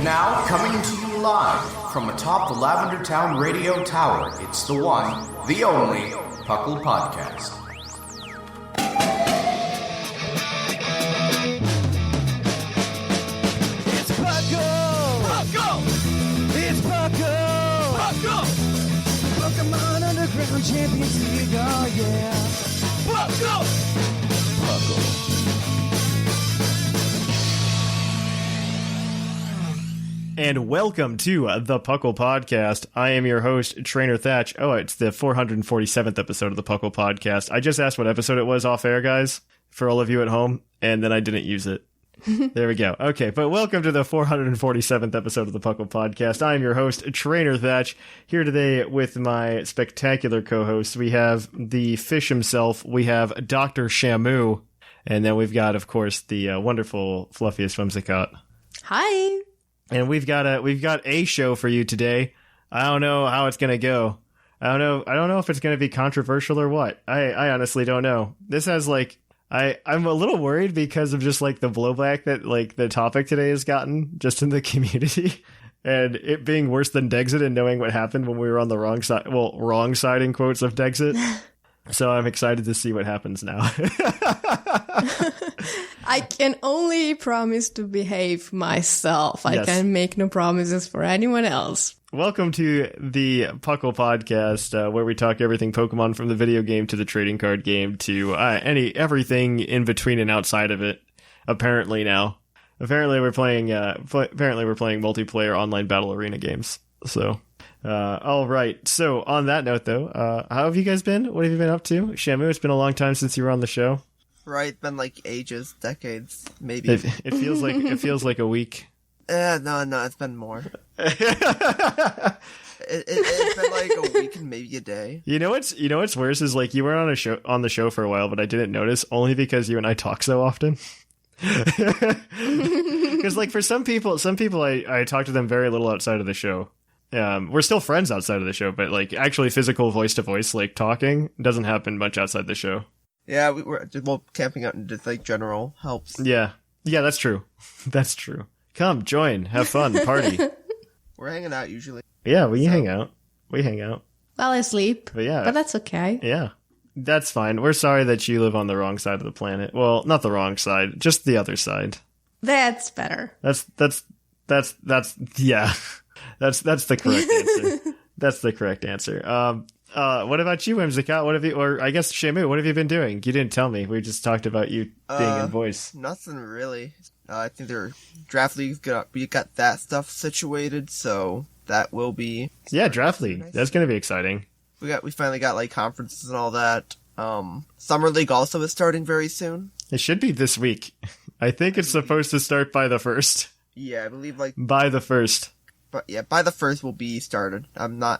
Now, coming to you live from atop the Lavender Town Radio Tower, it's the one, the only, PUCL Podcast. It's PUCL! PUCL! It's PUCL! PUCL! Pokemon Underground Champions League, oh yeah! PUCL! PUCL. And welcome to the PUCL Podcast. I am your host, Trainer Thatch. Oh, it's the 447th episode of the PUCL Podcast. I just asked what episode it was off air, guys, for all of you at home, and then I didn't use it. There we go. Okay, but welcome to the 447th episode of the PUCL Podcast. I am your host, Trainer Thatch, here today with my spectacular co-hosts. We have the fish himself, we have Dr. Shamu, and then we've got, of course, the wonderful Fluffiest Whimsicott. Hi. And we've got a show for you today. I don't know how it's gonna go. I don't know if it's gonna be controversial or what. I honestly don't know. This has I'm a little worried because of just the blowback that the topic today has gotten just in the community, and it being worse than Dexit and knowing what happened when we were on the wrong side. Well, wrong side in quotes of Dexit. So I'm excited to see what happens now. I can only promise to behave myself. Yes. I can make no promises for anyone else. Welcome to the PUCL Podcast, where we talk everything Pokemon, from the video game to the trading card game to everything in between and outside of it. Apparently we're playing multiplayer online battle arena games. So, all right. So on that note, though, how have you guys been? What have you been up to? Shamu, it's been a long time since you were on the show. Right, been ages, decades, maybe. It feels like a week. No, it's been more. It's been a week and maybe a day. You know what's worse is you were on the show for a while, but I didn't notice, only because you and I talk so often. Because for some people I talk to them very little outside of the show. We're still friends outside of the show, but actually physical voice to voice talking doesn't happen much outside the show. Yeah, we're camping out and just general helps. Yeah, that's true. That's true. Come, join, have fun, party. We're hanging out usually. Yeah, hang out. Well, I sleep. But that's okay. Yeah, that's fine. We're sorry that you live on the wrong side of the planet. Well, not the wrong side, just the other side. That's better. That's yeah. That's the correct answer. That's the correct answer. What about you, Whimsicott? What have you, or I guess Shamu, what have you been doing? You didn't tell me. We just talked about you being in voice. Nothing really. I think their draft leagues we got that stuff situated, so that will be. Yeah, draft league. Nice. That's going to be exciting. We finally got conferences and all that. Summer league also is starting very soon. It should be this week. I think it's supposed to start by the 1st. Yeah, I believe by the 1st. But yeah, by the 1st will be started. I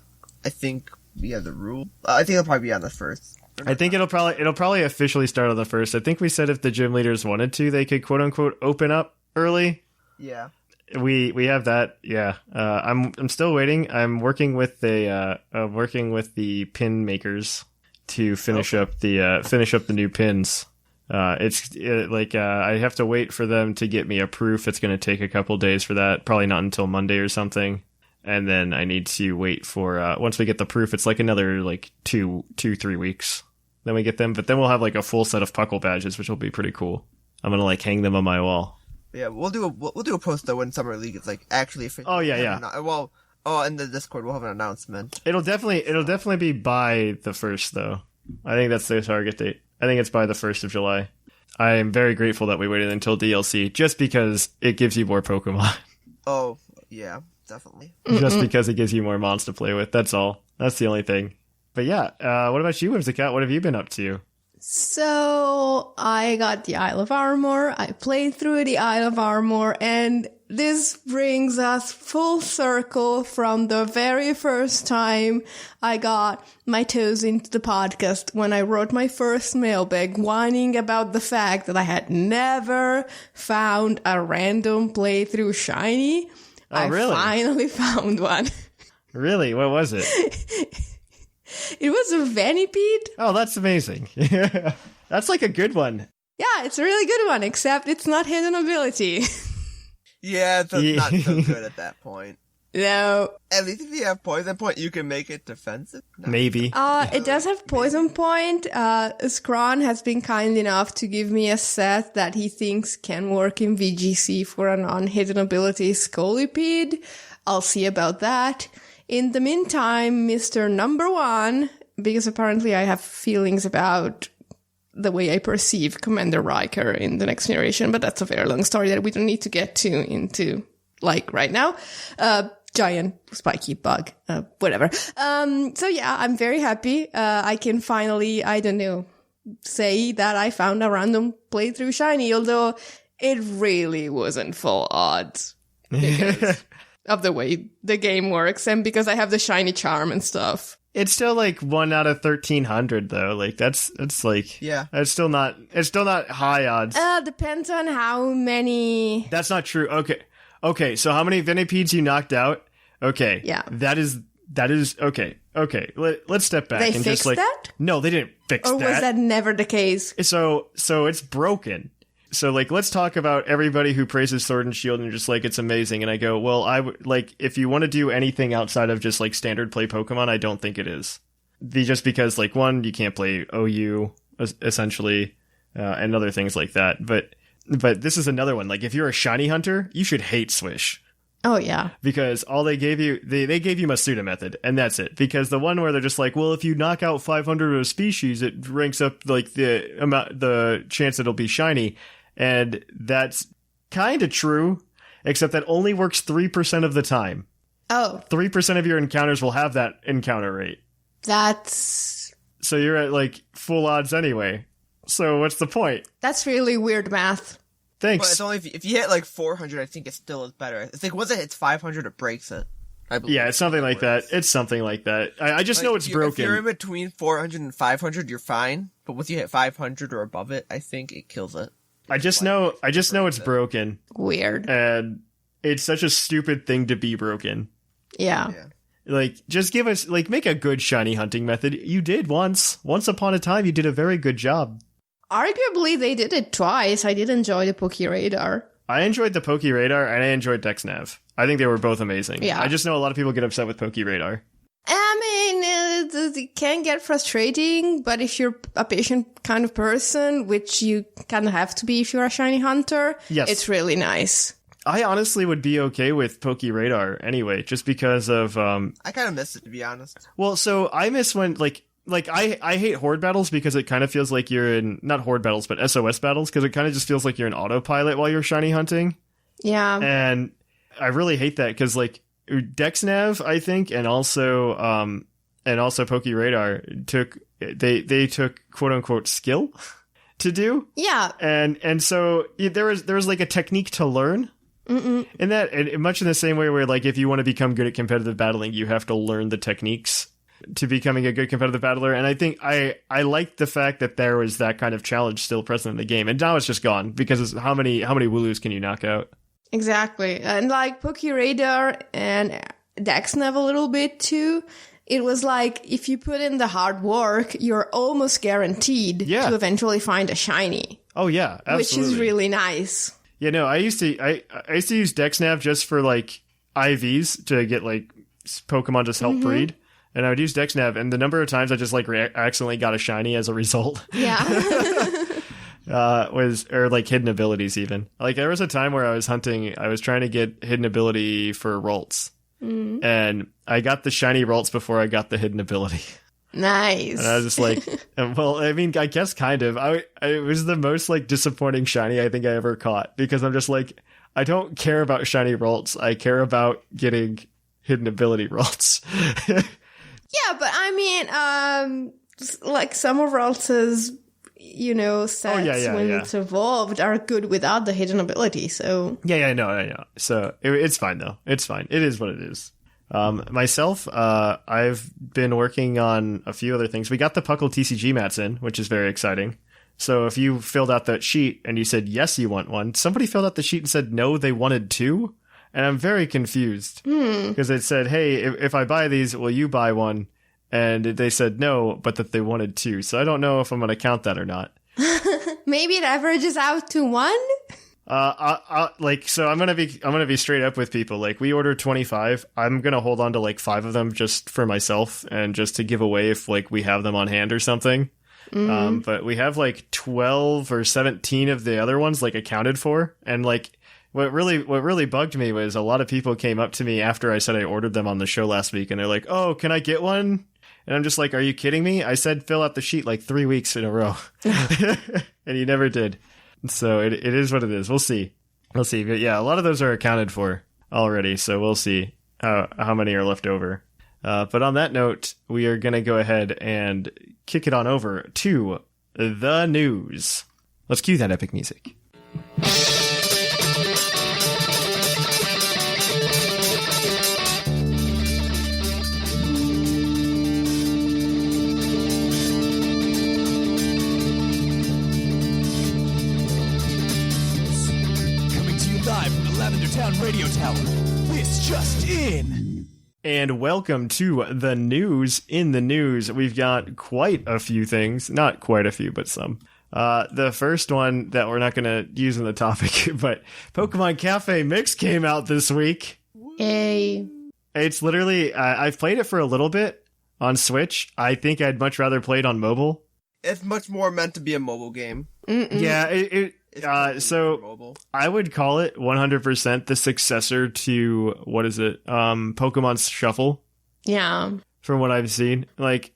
think we have the rule. I think it'll probably be on the 1st. I think it'll probably officially start on the 1st. I think we said if the gym leaders wanted to, they could quote unquote open up early. Yeah. We have that. Yeah. I'm still waiting. I'm working with the pin makers to finish up the new pins. I have to wait for them to get me a proof. It's going to take a couple days for that. Probably not until Monday or something. And then I need to wait for, once we get the proof, it's another 3 weeks. Then we get them, but then we'll have a full set of PUCL badges, which will be pretty cool. I'm going to hang them on my wall. Yeah, we'll do a post though when Summer League is actually official. Oh yeah. In the Discord we'll have an announcement. It'll definitely be by the 1st though. I think that's the target date. I think it's by the 1st of July. I am very grateful that we waited until DLC, just because it gives you more Pokemon. Oh, yeah, definitely. Just because it gives you more mons to play with, that's all. That's the only thing. But yeah, what about you, Whimsicott? What have you been up to? So, I got the Isle of Armor, I played through the Isle of Armor, and this brings us full circle from the very first time I got my toes into the podcast when I wrote my first mailbag whining about the fact that I had never found a random playthrough shiny. Oh, really? I finally found one. Really? What was it? It was a Venipede. Oh, that's amazing. That's a good one. Yeah, it's a really good one, except it's not hidden ability. Yeah, it's not so good at that point. No. At least if you have Poison Point, you can make it defensive. No. Maybe. It does have Poison Point. Scron has been kind enough to give me a set that he thinks can work in VGC for a non-hidden ability Scolipede. I'll see about that. In the meantime, Mr. Number One, because apparently I have feelings about the way I perceive Commander Riker in the next generation, but that's a very long story that we don't need to get into, like, right now. Giant spiky bug, whatever. So yeah, I'm very happy. I can finally, I don't know, say that I found a random playthrough shiny, although it really wasn't full odds because of the way the game works and because I have the shiny charm and stuff. It's still like 1 out of 1,300 though. Like it's like, yeah, it's still not high odds. Depends on how many. That's not true. Okay, so how many Vinipedes you knocked out? Okay. Yeah. That is okay. Okay. Let's step back. They and fixed just like, that? No, they didn't fix that. Or was that never the case? So it's broken. So like, let's talk about everybody who praises Sword and Shield and just like, it's amazing. And I go, well, I would like, if you want to do anything outside of just like standard play Pokemon, I don't think it is. Just because like, one, you can't play OU essentially, and other things like that. But this is another one. Like, if you're a shiny hunter, you should hate Swish. Oh, yeah. Because all they gave you, they gave you Masuda method, and that's it. Because the one where they're just like, well, if you knock out 500 of a species, it ranks up, like, the chance it'll be shiny. And that's kind of true, except that only works 3% of the time. Oh. 3% of your encounters will have that encounter rate. That's... So you're at, like, full odds anyway. So what's the point? That's really weird math. Thanks. But it's only if you hit like 400, I think it still is better. It's like once it hits 500, it breaks it. I believe. Yeah, it's something like that. It's something like that. I just know it's broken. If you're in between 400 and 500, you're fine. But once you hit 500 or above it, I think it kills it. I just know it's broken. Weird. And it's such a stupid thing to be broken. Yeah. Like, just give us, like, make a good shiny hunting method. You did once. Once upon a time, you did a very good job. Arguably, they did it twice. I did enjoy the PokeRadar. I enjoyed the PokeRadar, and I enjoyed DexNav. I think they were both amazing. Yeah. I just know a lot of people get upset with PokeRadar. I mean, it can get frustrating, but if you're a patient kind of person, which you kind of have to be if you're a shiny hunter, yes, it's really nice. I honestly would be okay with PokeRadar anyway, just because of... I kind of miss it, to be honest. Well, so I miss when, like I hate horde battles because it kind of feels like you're in, not horde battles, but SOS battles, because it kind of just feels like you're in autopilot while you're shiny hunting. Yeah. And I really hate that, because, like, DexNav, I think, and also PokeRadar they took quote-unquote skill to do. Yeah. And so there was like a technique to learn. Mm-mm. In that, and much in the same way where, like, if you want to become good at competitive battling, you have to learn the techniques to becoming a good competitive battler. And I think I like the fact that there was that kind of challenge still present in the game. And now it's just gone, because it's how many Wooloos can you knock out? Exactly. And like PokeRadar and DexNav a little bit too, it was like, if you put in the hard work, you're almost guaranteed to eventually find a shiny. Oh yeah, absolutely. Which is really nice. Yeah, no, I used to use DexNav just for, like, IVs to get, like, Pokemon just help breed. And I would use DexNav, and the number of times I just, like, accidentally got a shiny as a result. Yeah. Or like hidden abilities even. Like, there was a time where I was trying to get hidden ability for Rolts. And I got the shiny Rolts before I got the hidden ability. Nice. And I was just like, well, I mean, I guess kind of. It was the most, like, disappointing shiny I think I ever caught, because I'm just like, I don't care about shiny Rolts. I care about getting hidden ability Rolts. Yeah, but I mean, like, some of Rolts' sets when it's evolved are good without the hidden ability, so... Yeah, I know. So, it's fine, though. It's fine. It is what it is. Myself, I've been working on a few other things. We got the PUCL TCG mats in, which is very exciting. So if you filled out that sheet and you said, yes, you want one, somebody filled out the sheet and said, no, they wanted two. And I'm very confused. Because it said, hey, if I buy these, will you buy one? And they said no, but that they wanted two. So I don't know if I'm going to count that or not. Maybe it averages out to one? So I'm gonna be straight up with people. Like, we ordered 25. I'm gonna hold on to like 5 of them just for myself and just to give away if like we have them on hand or something. But we have like 12 or 17 of the other ones like accounted for, and like what really bugged me was a lot of people came up to me after I said I ordered them on the show last week, and they're like, "Oh, can I get one?" And I'm just like, "Are you kidding me? I said fill out the sheet like 3 weeks in a row, and you never did." So it is what it is. We'll see. But yeah, a lot of those are accounted for already, so we'll see how many are left over. But on that note, we are going to go ahead and kick it on over to the news. Let's cue that epic music. Coming to you live from the Lavender Town Radio Tower. This just in. And welcome to the news. In the news, we've got quite a few things. Not quite a few, but some. The first one that we're not going to use in the topic, but Pokemon Cafe Mix came out this week. Yay. It's literally, I've played it for a little bit on Switch. I think I'd much rather play it on mobile. It's much more meant to be a mobile game. Yeah, so mobile. I would call it 100% the successor to, what is it? Pokemon Shuffle. Yeah. From what I've seen. Like,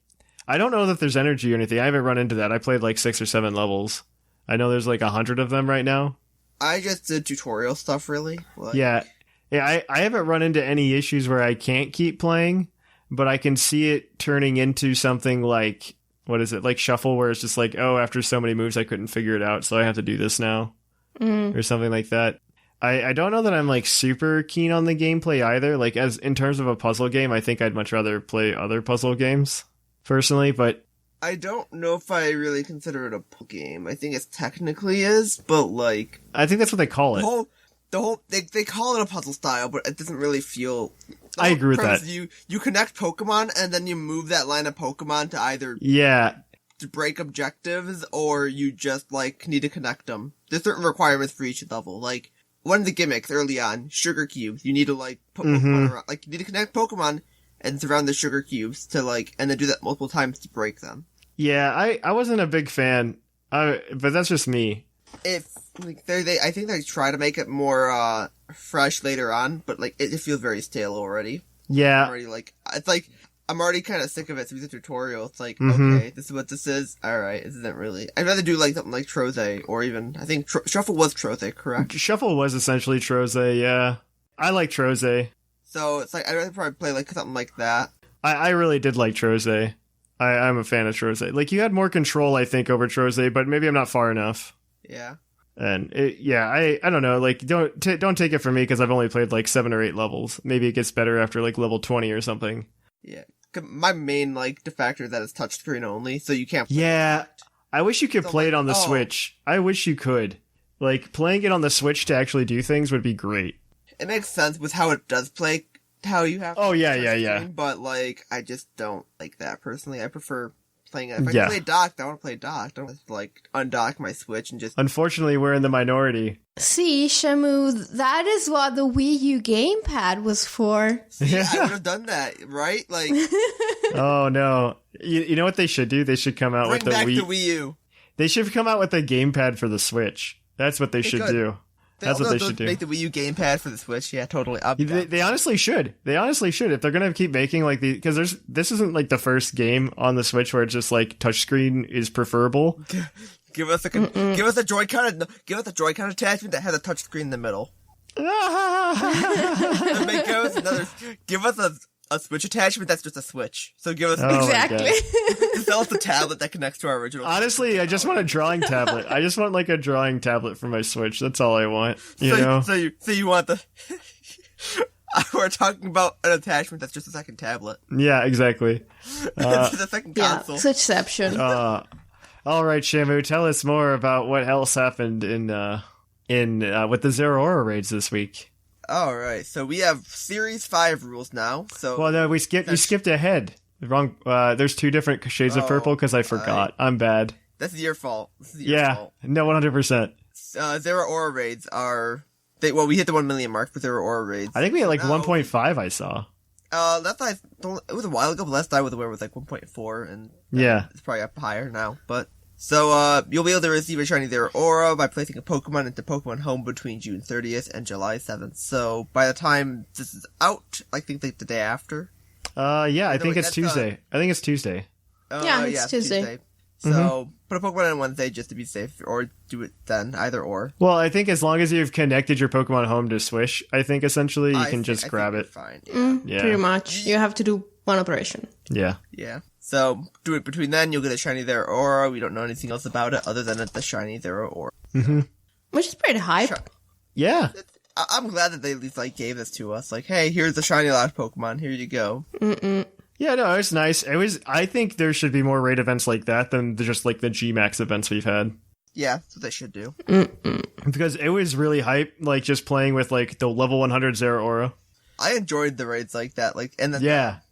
I don't know that there's energy or anything. I haven't run into that. I played like 6 or 7 levels. I know there's like 100 of them right now. I just did tutorial stuff, really. Like, Yeah, I haven't run into any issues where I can't keep playing, but I can see it turning into something like, what is it, like Shuffle, where it's just like, oh, after so many moves I couldn't figure it out, so I have to do this now. Or something like that. I don't know that I'm like super keen on the gameplay either. Like, as in terms of a puzzle game, I think I'd much rather play other puzzle games personally, but I don't know if I really consider it a puzzle game. I think it technically is, but like I think that's what they call it. They call it a puzzle style, but it doesn't really feel. I agree with that. You connect Pokemon and then you move that line of Pokemon to either to break objectives or you just like need to connect them. There's certain requirements for each level. Like one of the gimmicks early on, sugar cubes. You need to like put Pokemon around. Like you need to connect Pokemon and surround the sugar cubes to like, and then do that multiple times to break them. Yeah, I wasn't a big fan, but that's just me. If like I think they try to make it more fresh later on, but like it feels very stale already. Yeah, I'm already kind of sick of it through the tutorial. It's like, okay, this is what this is. All right, this isn't really. I'd rather do like something like Troze, or even I think Shuffle was Troze, correct? Shuffle was essentially Troze. Yeah, I like Troze. So it's like I'd rather probably play like something like that. I really did like Troze. I'm a fan of Troze. Like, you had more control, I think, over Troze, but maybe I'm not far enough. Yeah. And I don't know. Like, don't take it from me because I've only played like 7 or 8 levels. Maybe it gets better after like level 20 or something. Yeah. My main like defactor is that it's touchscreen only, so you can't. Play I wish you could play it on the Switch. I wish you could. Like, playing it on the Switch to actually do things would be great. It makes sense with how it does play. How you have. Oh yeah. But like, I just don't like that personally. I prefer playing it. If I can play docked, I want to play docked. I don't want to like undock my Switch and just. Unfortunately, we're in the minority. See, Shamu, that is what the Wii U gamepad was for. See, I would have done that, right? Like. Oh no! You know what they should do? They should come out with the Bring back the Wii U. They should come out with a gamepad for the Switch. That's what they should do. That's what they should do. Make the Wii U gamepad for the Switch. Yeah, totally. They honestly should. They honestly should. If they're gonna keep making like the, because this isn't like the first game on the Switch where it's just like touchscreen is preferable. Give us a Joy-Con. Give us a Joy-Con attachment that has a touchscreen in the middle. Give us a Switch attachment that's just a Switch. So give us exactly. Sell us a tablet that connects to our original. Honestly, I just want a drawing tablet. I just want like a drawing tablet for my Switch. That's all I want. You know. So you want the. We're talking about an attachment that's just a second tablet. Yeah, exactly. It's a second console. Yeah, Switchception. All right, Shamu, tell us more about what else happened in with the Zero Aura raids this week. All right, so we have Series 5 rules now. So well, no, you skipped ahead. Wrong. There's 2 different shades of purple because I forgot. I'm bad. That's your fault. No, 100%. Zero Aura raids are... we hit the 1 million mark for Zero Aura raids. I think we had like 1.5 I saw. It was a while ago, but last I was aware was like 1.4, and yeah, it's probably up higher now. But so you'll be able to receive a shiny Zero Aura by placing a Pokemon into Pokemon Home between June 30th and July 7th. So by the time this is out, I think like the day after. Yeah, I think it's Tuesday. I think it's Tuesday. Yeah, it's Tuesday. So put a Pokemon on Wednesday just to be safe, or do it then, either or. Well, I think as long as you've connected your Pokemon Home to Swish, I think essentially you can just grab it. Fine. Yeah. Pretty much. You have to do one operation. Yeah. Yeah. So do it between then. You'll get a shiny Zero Aura. We don't know anything else about it other than the shiny Zero Aura. Mm-hmm. Which is pretty hype. Yeah. I'm glad that they at least like gave this to us. Like, hey, here's the shiny last Pokemon. Here you go. Yeah, no, it's nice. I think there should be more raid events like that than just like the G-Max events we've had. Yeah, that's what they should do. Because it was really hype, like just playing with like the level 100 Zero Aura. I enjoyed the raids like that, like and the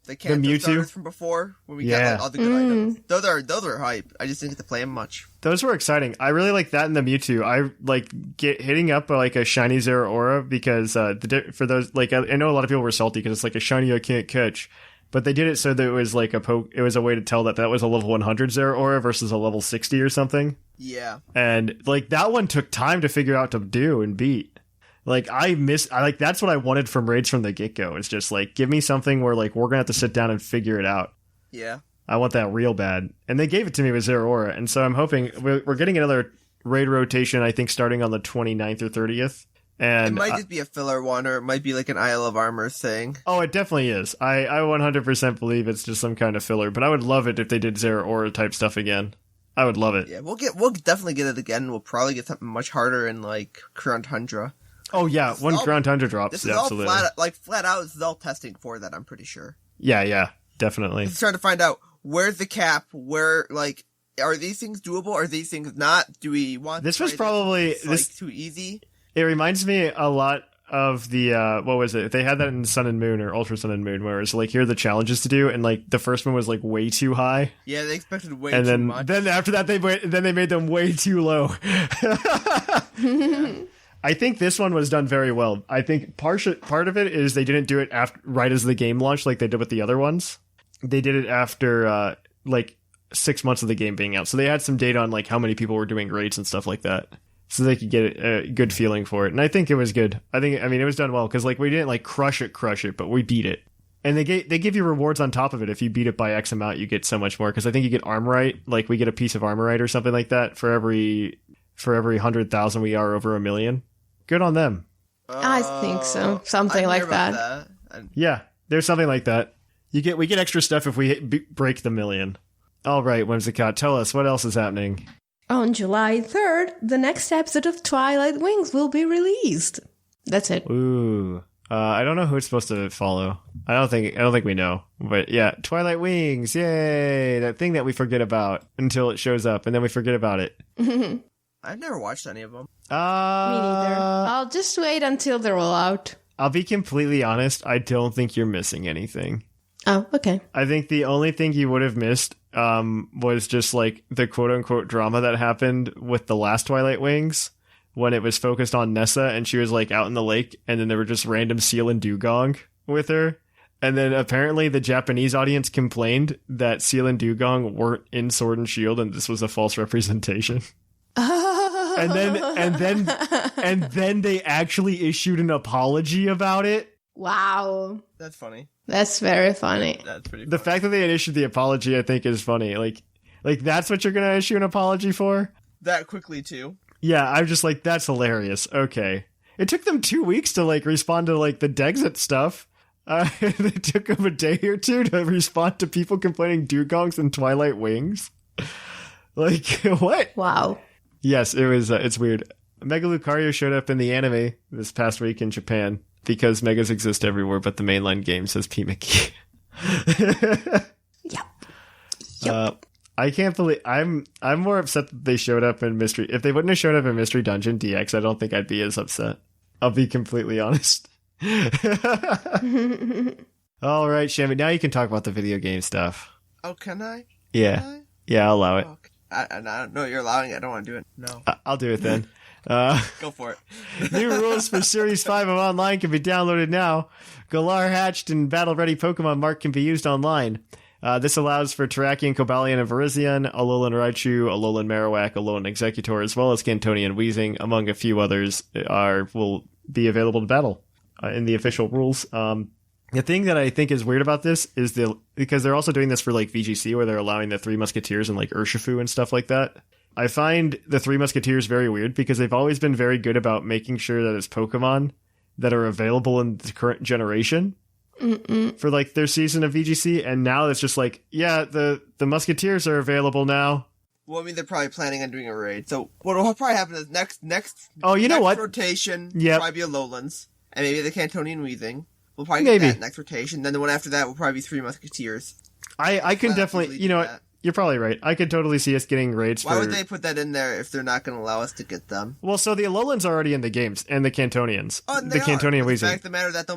Mewtwo starters from before when we got like, all the good items. Those are hype. I just didn't get to play them much. Those were exciting. I really like that in the Mewtwo. I like hitting up like a shiny Zero Aura because for those like I know a lot of people were salty because it's like a shiny I can't catch. But they did it so that it was like it was a way to tell that was a level 100 Zero Aura versus a level 60 or something. Yeah. And like that one took time to figure out to do and beat. Like that's what I wanted from raids from the get-go. It's just like give me something where like we're going to have to sit down and figure it out. Yeah. I want that real bad. And they gave it to me with Zero Aura. And so I'm hoping we're getting another raid rotation I think starting on the 29th or 30th. And it might just be a filler one, or it might be like an Isle of Armor thing. Oh, it definitely is. I 100% believe it's just some kind of filler, but I would love it if they did Zero Aura type stuff again. I would love it. Yeah, we'll definitely get it again. We'll probably get something much harder in like Crown Tundra. Oh yeah, when Crown Tundra drops, this is absolutely. All flat out. This is all testing for that. I'm pretty sure. Yeah, definitely. It's trying to find out where's the cap. Where like are these things doable? Are these things not? Do we want? This was probably too easy. It reminds me a lot of the what was it? They had that in Sun and Moon or Ultra Sun and Moon, where it's like here are the challenges to do, and like the first one was like way too high. Yeah, they expected way too much. And then after that, they made them way too low. I think this one was done very well. I think part of it is they didn't do it right as the game launched like they did with the other ones. They did it after like 6 months of the game being out, so they had some data on like how many people were doing raids and stuff like that. So they could get a good feeling for it. And I think it was good. I mean, it was done well because like we didn't like crush it, but we beat it. And they give you rewards on top of it. If you beat it by X amount, you get so much more. Because I think you get Armorite. Like we get a piece of Armorite or something like that for every 100,000 we are over 1 million. Good on them. I think so. Something like that. Yeah, there's something like that. We get extra stuff if we break the 1 million. All right, Whimsicott, tell us what else is happening. On July 3rd, the next episode of Twilight Wings will be released. That's it. Ooh. I don't know who it's supposed to follow. I don't think we know. But yeah, Twilight Wings, yay! That thing that we forget about until it shows up, and then we forget about it. I've never watched any of them. Me neither. I'll just wait until they're all out. I'll be completely honest, I don't think you're missing anything. Oh, okay. I think the only thing you would have missed was just like the quote-unquote drama that happened with the last Twilight Wings when it was focused on Nessa and she was like out in the lake and then there were just random Seal and Dugong with her. And then apparently the Japanese audience complained that Seal and Dugong weren't in Sword and Shield and this was a false representation. And then they actually issued an apology about it. Wow. That's funny. That's very funny. That's pretty funny. The fact that they had issued the apology, I think, is funny. Like that's what you're going to issue an apology for? That quickly, too. Yeah, I'm just like, that's hilarious. Okay. It took them 2 weeks to, like, respond to, like, the Dexit stuff. It took them a day or two to respond to people complaining Dugongs and Twilight Wings. Like, what? Wow. Yes, it was, it's weird. Mega Lucario showed up in the anime this past week in Japan. Because Megas exist everywhere, but the mainline game says P.U.C.L. Yep. I can't believe I'm more upset that they showed up in Mystery. If they wouldn't have showed up in Mystery Dungeon DX, I don't think I'd be as upset. I'll be completely honest. All right, Shamu, now you can talk about the video game stuff. Oh, can I? Yeah. Can I? Yeah, I'll allow it. Okay. I don't know you're allowing it. I don't want to do it. No. I'll do it then. Go for it. New rules for Series 5 of Online can be downloaded now. Galar hatched and battle-ready Pokemon Mark can be used online. This allows for Terrakion, Cobalion, and Virizion, Alolan Raichu, Alolan Marowak, Alolan Exeggutor, as well as Cantonian Weezing, among a few others, will be available to battle in the official rules. The thing that I think is weird about this is because they're also doing this for like VGC, where they're allowing the Three Musketeers and like Urshifu and stuff like that. I find the Three Musketeers very weird because they've always been very good about making sure that it's Pokemon that are available in the current generation. For like their season of VGC, and now it's just like, yeah, the Musketeers are available now. Well, I mean, they're probably planning on doing a raid. So what'll probably happen is next rotation will probably be Alolans, and maybe the Cantonian Weezing. We'll probably get that next rotation. Then the one after that will probably be Three Musketeers. I can definitely, you're probably right. I could totally see us getting raids. Why would they put that in there if they're not going to allow us to get them? Well, so the Alolans are already in the games, and the Cantonians. The Cantonian Weezing. The fact of the matter that they'll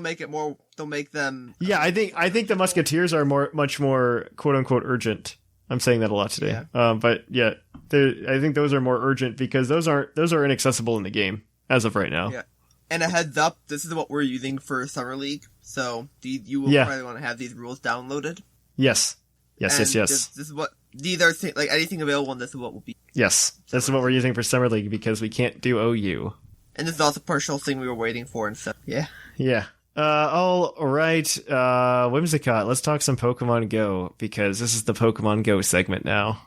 make them... Yeah, I think the Musketeers are much more quote-unquote urgent. I'm saying that a lot today. Yeah. But yeah, I think those are more urgent because those are inaccessible in the game as of right now. Yeah. And a heads up, this is what we're using for Summer League, so you will probably want to have these rules downloaded. Yes. Yes. This is what these are like anything available, and this is what will be. Yes, this is what we're using for Summer League because we can't do OU. And this is also a partial thing we were waiting for, and so yeah. All right, Whimsicott, let's talk some Pokemon Go because this is the Pokemon Go segment now.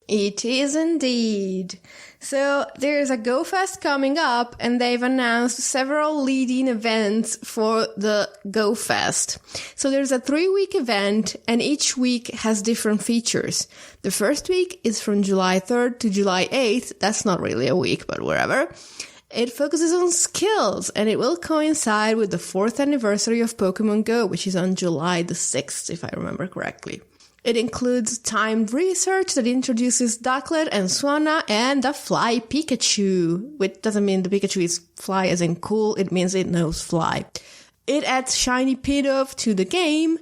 It is indeed. So there's a Go Fest coming up, and they've announced several leading events for the Go Fest. So there's a 3-week event, and each week has different features. The first week is from July 3rd to July 8th. That's not really a week, but whatever. It focuses on skills, and it will coincide with the 4th anniversary of Pokemon Go, which is on July the 6th, if I remember correctly. It includes timed research that introduces Ducklet and Swanna and the Fly Pikachu, which doesn't mean the Pikachu is fly as in cool, it means it knows fly. It adds Shiny Pidove to the game,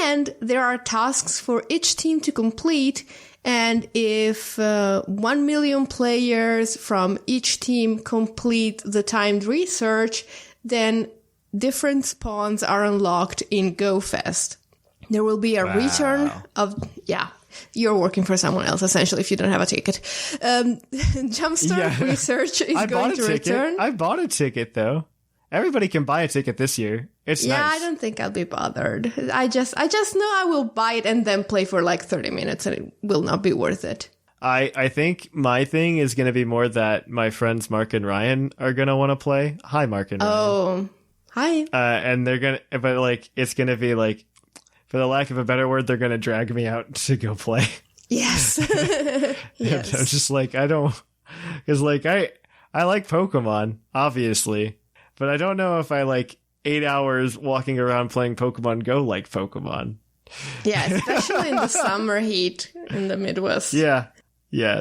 and there are tasks for each team to complete, and if 1 million players from each team complete the timed research, then different spawns are unlocked in GoFest. There will be a return of... Yeah, you're working for someone else, essentially, if you don't have a ticket. Jumpstart Research is going to return. I bought a ticket, though. Everybody can buy a ticket this year. It's nice. I don't think I'll be bothered. I just know I will buy it and then play for like 30 minutes, and it will not be worth it. I think my thing is going to be more that my friends Mark and Ryan are going to want to play. Hi, Mark and Ryan. Oh, hi. And they're going to... But, like, it's going to be, like... For the lack of a better word, they're going to drag me out to go play. Yes. Yes. I'm just like, I don't... Because, like, I like Pokemon, obviously. But I don't know if I like 8 hours walking around playing Pokemon Go like Pokemon. Yeah, especially in the summer heat in the Midwest. Yeah.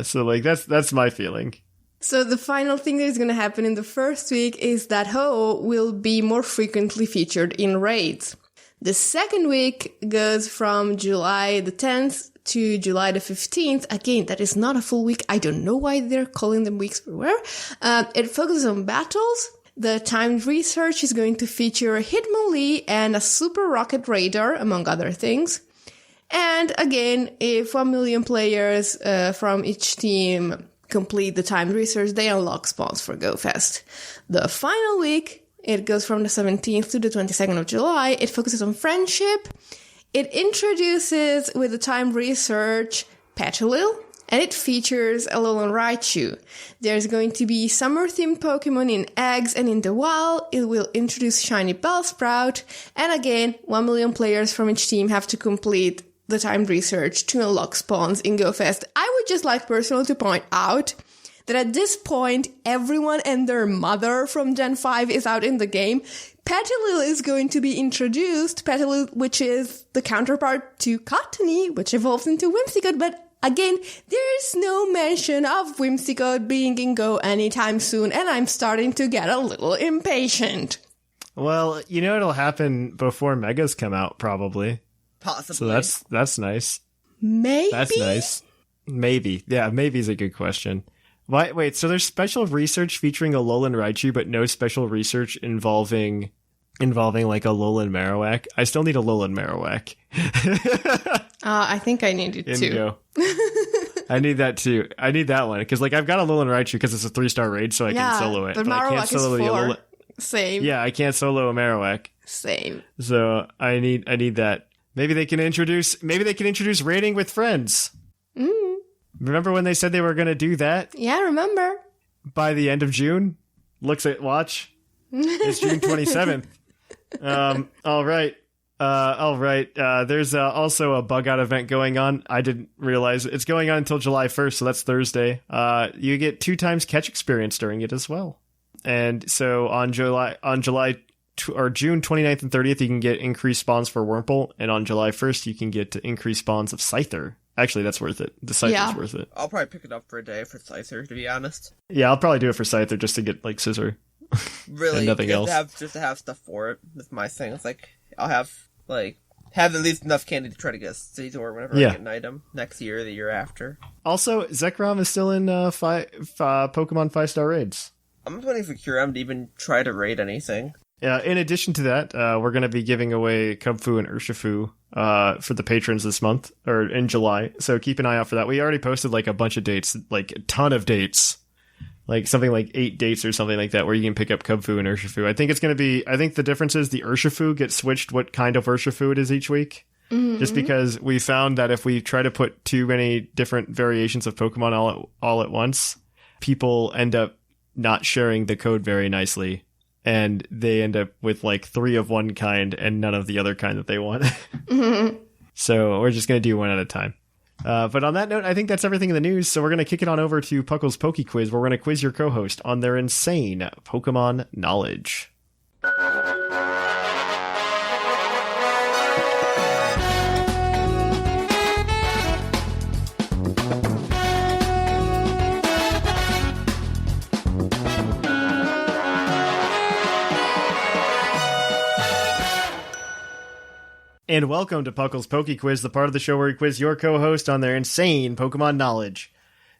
So, like, that's my feeling. So the final thing that is going to happen in the first week is that Ho will be more frequently featured in raids. The second week goes from July the 10th to July the 15th. Again, that is not a full week. I don't know why they're calling them weeks everywhere. It focuses on battles. The timed research is going to feature Hitmonlee and a Super Rocket Radar, among other things. And again, if 1 million players from each team complete the timed research, they unlock spawns for GoFest. The final week... It goes from the 17th to the 22nd of July. It focuses on friendship. It introduces, with the timed research, Petalil, and it features Alolan Raichu. There's going to be summer-themed Pokemon in eggs and in the wild. It will introduce Shiny Bellsprout. And again, 1 million players from each team have to complete the timed research to unlock spawns in GoFest. I would just like personally to point out that at this point, everyone and their mother from Gen 5 is out in the game. Petalil is going to be introduced, Petalil, which is the counterpart to Cottony, which evolves into Whimsicott, but again, there's no mention of Whimsicott being in Go anytime soon, and I'm starting to get a little impatient. Well, it'll happen before Megas come out, probably. Possibly. So that's nice. Maybe? That's nice. Maybe. Yeah, maybe is a good question. Wait, so there's special research featuring a Alolan Raichu, but no special research involving like a Alolan Marowak? I still need a Alolan Marowak. I think I need it too. Indigo. I need that too. I need that one because like I've got a Alolan Raichu because it's a 3-star raid, so I can solo it. But I can't Marowak solo is the 4. Alolan. Same. Yeah, I can't solo a Marowak. Same. So I need that. Maybe they can introduce raiding with friends. Remember when they said they were going to do that? Yeah, remember. By the end of June? Looks at watch. It's June 27th. All right. There's also a bug out event going on. I didn't realize it's going on until July 1st, so that's Thursday. You get 2 times catch experience during it as well. And so on June 29th and 30th, you can get increased spawns for Wurmple, and on July 1st, you can get increased spawns of Scyther. Actually, that's worth it. The Scyther's worth it. I'll probably pick it up for a day for Scyther, to be honest. Yeah, I'll probably do it for Scyther just to get, like, Scissor. Really? And nothing else. Just to have stuff for it. That's my thing. It's like, I'll have at least enough candy to try to get a Scizor whenever I get an item next year or the year after. Also, Zekrom is still in Pokemon 5-star raids. I'm just waiting for Kyurem to even try to raid anything. In addition to that, we're going to be giving away Kubfu and Urshifu for the patrons this month, or in July, so keep an eye out for that. We already posted like a bunch of dates, like a ton of dates, like something like 8 dates or something like that, where you can pick up Kubfu and Urshifu. I think the difference is the Urshifu gets switched what kind of Urshifu it is each week. Mm-hmm. Just because we found that if we try to put too many different variations of Pokemon all at once, people end up not sharing the code very nicely. And they end up with like 3 of one kind and none of the other kind that they want. Mm-hmm. So we're just going to do one at a time. But on that note, I think that's everything in the news. So we're going to kick it on over to Puckle's Poke Quiz, where we're going to quiz your co-host on their insane Pokemon knowledge. And welcome to Puckle's Poke Quiz, the part of the show where we quiz your co-host on their insane Pokemon knowledge.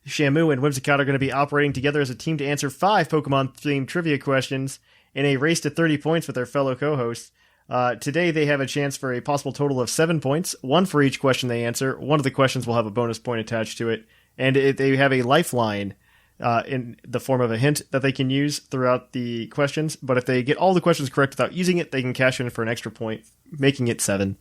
Shamu and Whimsicott are going to be operating together as a team to answer 5 Pokemon-themed trivia questions in a race to 30 points with their fellow co-hosts. Today they have a chance for a possible total of 7 points, 1 for each question they answer. One of the questions will have a bonus point attached to it, and they have a lifeline in the form of a hint that they can use throughout the questions. But if they get all the questions correct without using it, they can cash in for an extra point, making it 7.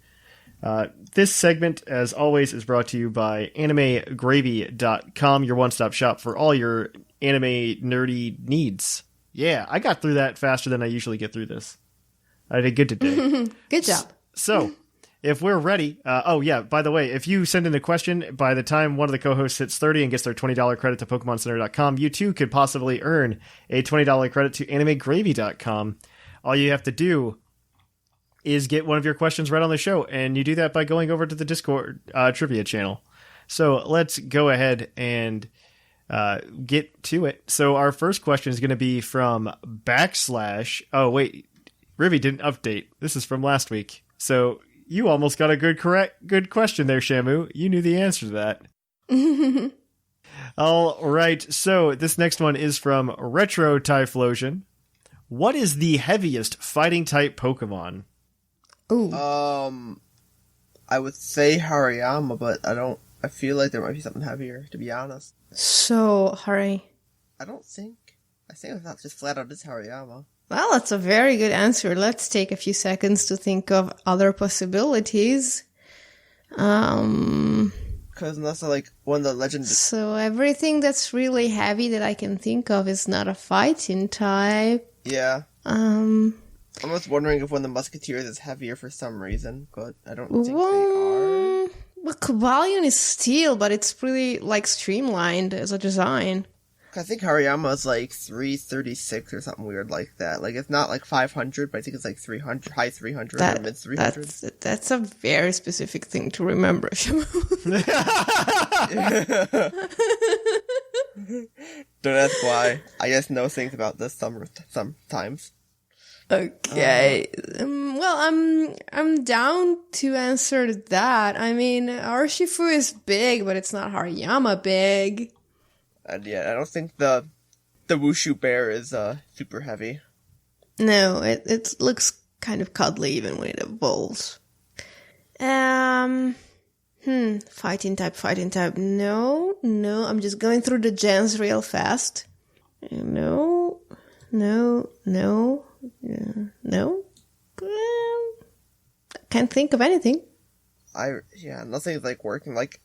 This segment, as always, is brought to you by AnimeGravy.com, your one-stop shop for all your anime nerdy needs. Yeah, I got through that faster than I usually get through this. I did good today. Good job. So, if we're ready... by the way, if you send in a question, by the time one of the co-hosts hits 30 and gets their $20 credit to PokemonCenter.com, you too could possibly earn a $20 credit to AnimeGravy.com. All you have to do is get one of your questions read on the show, and you do that by going over to the Discord trivia channel. So let's go ahead and get to it. So our first question is going to be from /... Oh, wait. Rivy didn't update. This is from last week. So you almost got a good question there, Shamu. You knew the answer to that. All right. So this next one is from Retro Typhlosion. What is the heaviest fighting type Pokemon? Ooh. I would say Hariyama, but I feel like there might be something heavier, to be honest. So, I think it's not just flat out is Hariyama. Well, that's a very good answer. Let's take a few seconds to think of other possibilities. Because unless like one of the legends. So everything that's really heavy that I can think of is not a fighting type. Yeah. I'm just wondering if one of the Musketeers is heavier for some reason, but I don't think they are. Well, Cobalion is steel, but it's really like streamlined as a design. I think Hariyama is like 336 or something weird like that. Like, it's not like 500, but I think it's like 300, high 300 or mid 300. That's a very specific thing to remember. Don't ask why. I just know things about this sometimes. Okay. Well, I'm down to answer that. I mean, Urshifu is big, but it's not Hariyama big. And yeah, I don't think the Wushu bear is super heavy. No, it looks kind of cuddly even when it evolves. Fighting type. No, I'm just going through the gens real fast. No. Can't think of anything. Nothing's like working. Like,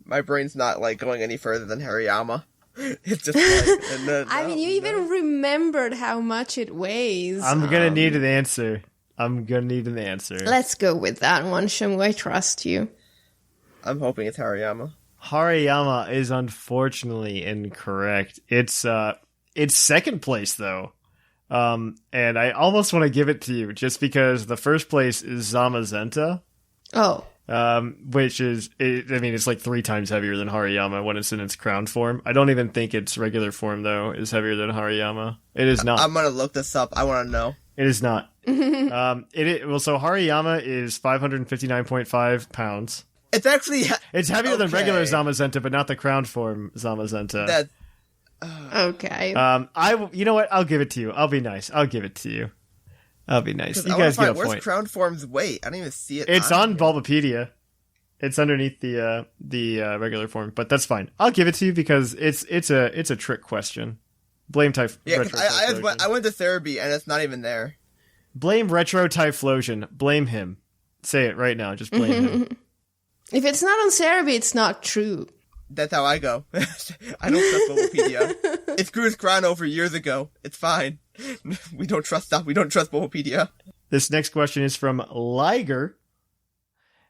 my brain's not like going any further than Hariyama. It's just like, you even remembered how much it weighs. I'm gonna need an answer. Let's go with that one, Shamu. I trust you. I'm hoping it's Hariyama. Hariyama is unfortunately incorrect. It's second place though. And I almost want to give it to you just because the first place is Zamazenta. Oh. Which is, it's like 3 times heavier than Hariyama when it's in its crown form. I don't even think its regular form, though, is heavier than Hariyama. It is not. I'm gonna look this up. I want to know. It is not. So Hariyama is 559.5 pounds. It's actually... It's heavier than regular Zamazenta, but not the crown form Zamazenta. Okay. You know what? I'll give it to you. I'll be nice. I'll give it to you. I'll be nice. You guys get a point. Where's crown form's weight? I don't even see it. It's on Bulbapedia. It's underneath the regular form, but that's fine. I'll give it to you because it's a trick question. Blame type. Yeah, I went to Therapy and it's not even there. Blame Retro Typhlosion. Blame him. Say it right now. Just blame him. If it's not on Cerebi, it's not true. That's how I go. I don't trust Bulbapedia. It screwed its crown over years ago. It's fine. We don't trust stuff. We don't trust Bulbapedia. This next question is from Liger,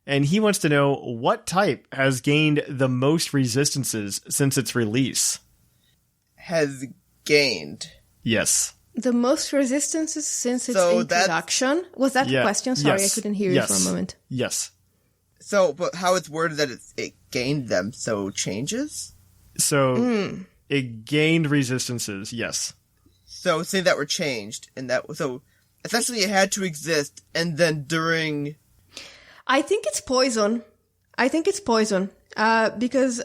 and he wants to know what type has gained the most resistances since its release. Has gained. Yes. The most resistances since its introduction? Was that the question? Sorry, I couldn't hear you for a moment. Yes. So, but how it's worded that it gained them, so changes? So, it gained resistances, yes. So, say that were changed, and so, essentially it had to exist, and then during... I think it's poison. Because,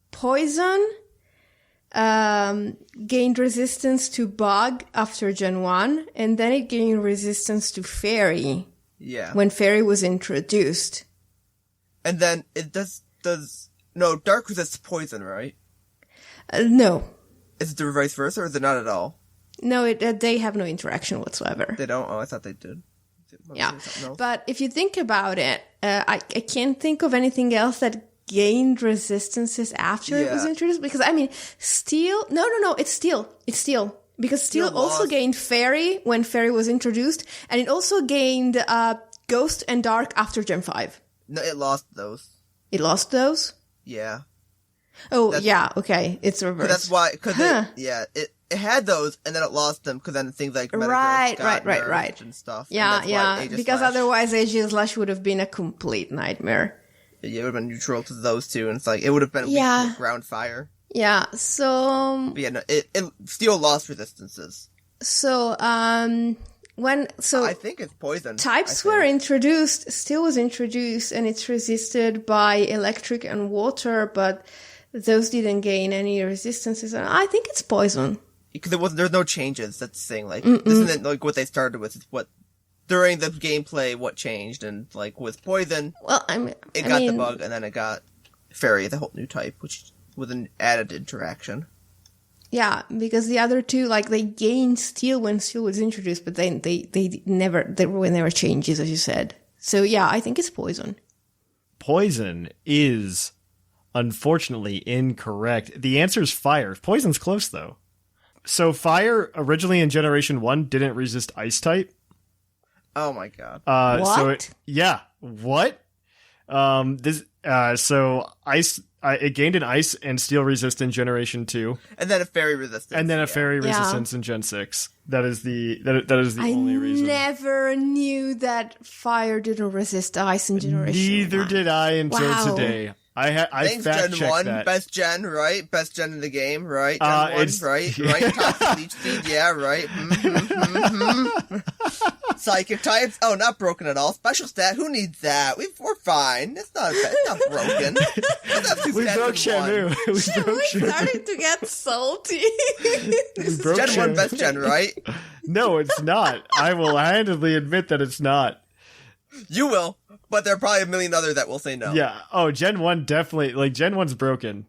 poison, gained resistance to bug after Gen 1, and then it gained resistance to fairy. Yeah. When fairy was introduced. And then it no, dark resists poison, right? No. Is it the vice versa, or is it not at all? No, they have no interaction whatsoever. They don't? Oh, I thought they did. Yeah. But if you think about it, I can't think of anything else that gained resistances after it was introduced. Because, steel... No, it's steel. Because steel also gained fairy when fairy was introduced, and it also gained ghost and dark after Gen 5. No, it lost those. It lost those? Yeah. Oh, okay. It's reversed. That's why, it had those, and then it lost them, because then things like Metagross got nerfed and stuff. Yeah. Because otherwise Aegislash would have been a complete nightmare. Yeah, it would have been neutral to those two, and it's like, it would have been weak to ground fire. Yeah, so... But yeah, no, it still lost resistances. So, I think it's poison. Types were introduced, steel was introduced, and it's resisted by electric and water, but those didn't gain any resistances. I think it's poison. Because there's no changes, that's the thing, like, this isn't like what they started with, it's what, during the gameplay, what changed, and like, with poison, it got the bug, and then it got fairy, the whole new type, which... with an added interaction. Yeah, because the other two, they gained steel when steel was introduced, but then there were never changes, as you said. So yeah, I think it's poison. Poison is, unfortunately, incorrect. The answer is fire. Poison's close, though. So fire, originally in Generation 1, didn't resist ice type. Oh my god. What? What? So ice... it gained an ice and steel resist in Generation 2. And then a fairy resistance. And then a fairy resistance in Gen 6. That is the only reason. I never knew that fire didn't resist ice in Generation 1. Neither did I until today. Thanks, fact Gen 1. that. Best gen, right? Best gen in the game, right? Gen 1, right? Right? Toxic leech seed, yeah, right? Psychic types? Oh, not broken at all. Special stat? Who needs that? We're fine. It's not broken. We broke Shamu. We're starting to get salty. This is Gen 1 best gen, right? No, it's not. I will handedly admit that it's not. You will, but there are probably a million other that will say no. Yeah. Oh, Gen 1 definitely. Like, Gen 1's broken.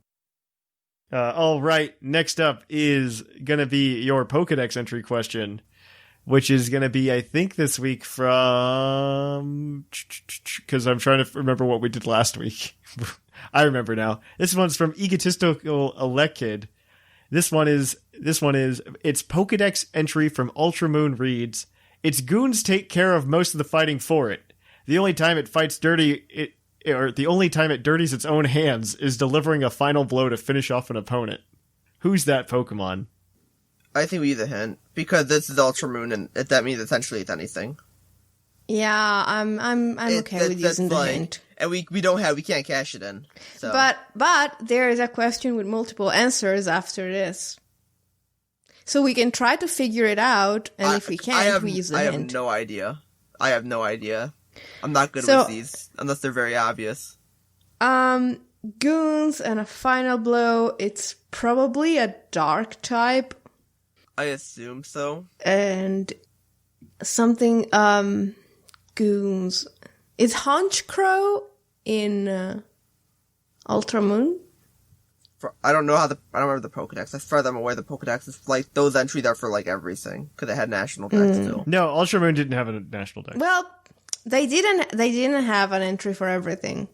All right. Next up is going to be your Pokedex entry question, which is going to be, I think, this week from... Because I'm trying to remember what we did last week. I remember now. This one's from Egotistical Elekid. This one is, its Pokedex entry from Ultramoon reads, its goons take care of most of the fighting for it. The only time it fights dirty, the only time it dirties its own hands is delivering a final blow to finish off an opponent. Who's that Pokemon? I think we use a hint, because this is Ultramoon, and that means essentially it's anything. Yeah, I'm okay with using the hint. And we can't cash it in. So. But there is a question with multiple answers after this. So we can try to figure it out, and if we can't, we use the hint. I have no idea. I'm not good with these, unless they're very obvious. Goons and a final blow, it's probably a dark type. I assume so. And something, goons. Is Honchcrow in Ultramoon? I don't remember the Pokedex. As far as I'm aware, the Pokedex is like, those entries are for like everything, because they had national decks still. No, Ultramoon didn't have a national deck. Well, they didn't have an entry for everything.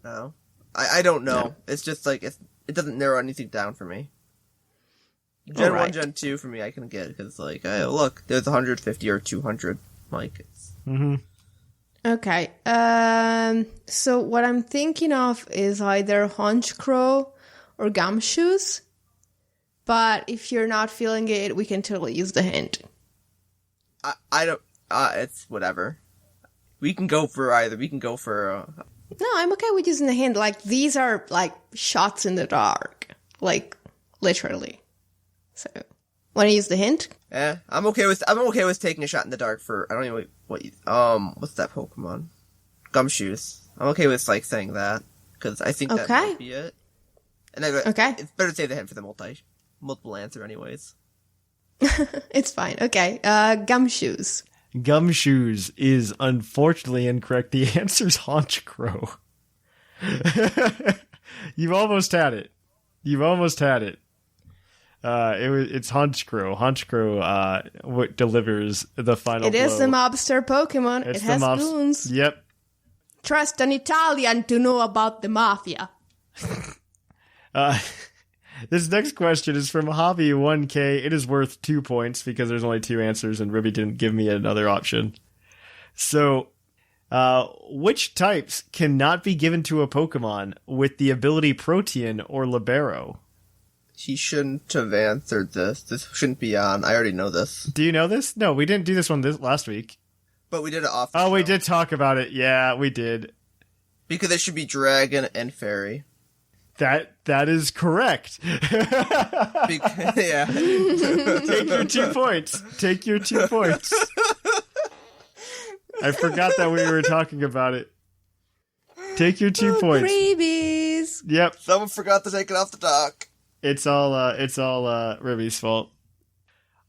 No. I don't know. No. It's just like, it doesn't narrow anything down for me. Gen 1, Gen 2 for me I can get, because like, hey, look, there's 150 or 200. Like, it's... Mm-hmm. Okay. So what I'm thinking of is either Honchcrow or Gumshoes. But if you're not feeling it, we can totally use the hint. I don't... it's whatever. We can go for either. We can go for... No, I'm okay with using the hint. Like, these are, like, shots in the dark. Like, literally. So, want to use the hint? Yeah, I'm okay with taking a shot in the dark for... I don't even... what's that Pokemon? Gumshoes. I'm okay with, like, saying that. Because I think that might be it. And okay. It's better to say the hint for the multiple answer anyways. It's fine. Okay. Gumshoes. Gumshoes is unfortunately incorrect. The answer's Honchcrow. You've almost had it. It's Honchcrow. Honchcrow delivers the final blow. It is the mobster Pokemon. It has goons. Yep. Trust an Italian to know about the mafia. This next question is from Hobby1K. It is worth 2 points because there's only 2 answers and Ruby didn't give me another option. So, which types cannot be given to a Pokemon with the ability Protean or Libero? He shouldn't have answered this. This shouldn't be on. I already know this. Do you know this? No, we didn't do this one last week. But we did it off the show. We did talk about it. Yeah, we did. Because it should be Dragon and Fairy. That is correct. Yeah. Take your 2 points. Take your 2 points. I forgot that we were talking about it. Take your 2 points. Freebies. Yep. Someone forgot to take it off the dock. It's all Ruby's fault.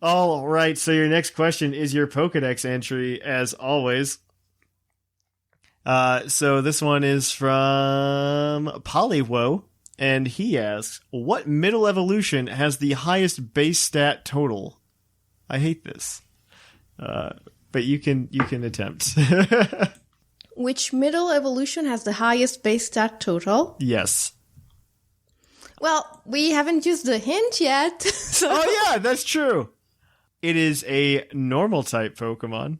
All right, so your next question is your Pokedex entry, as always. So this one is from Polywo, and he asks, what middle evolution has the highest base stat total? I hate this. But you can attempt. Which middle evolution has the highest base stat total? Yes. Well, we haven't used the hint yet. So. Oh yeah, that's true. It is a normal type Pokemon.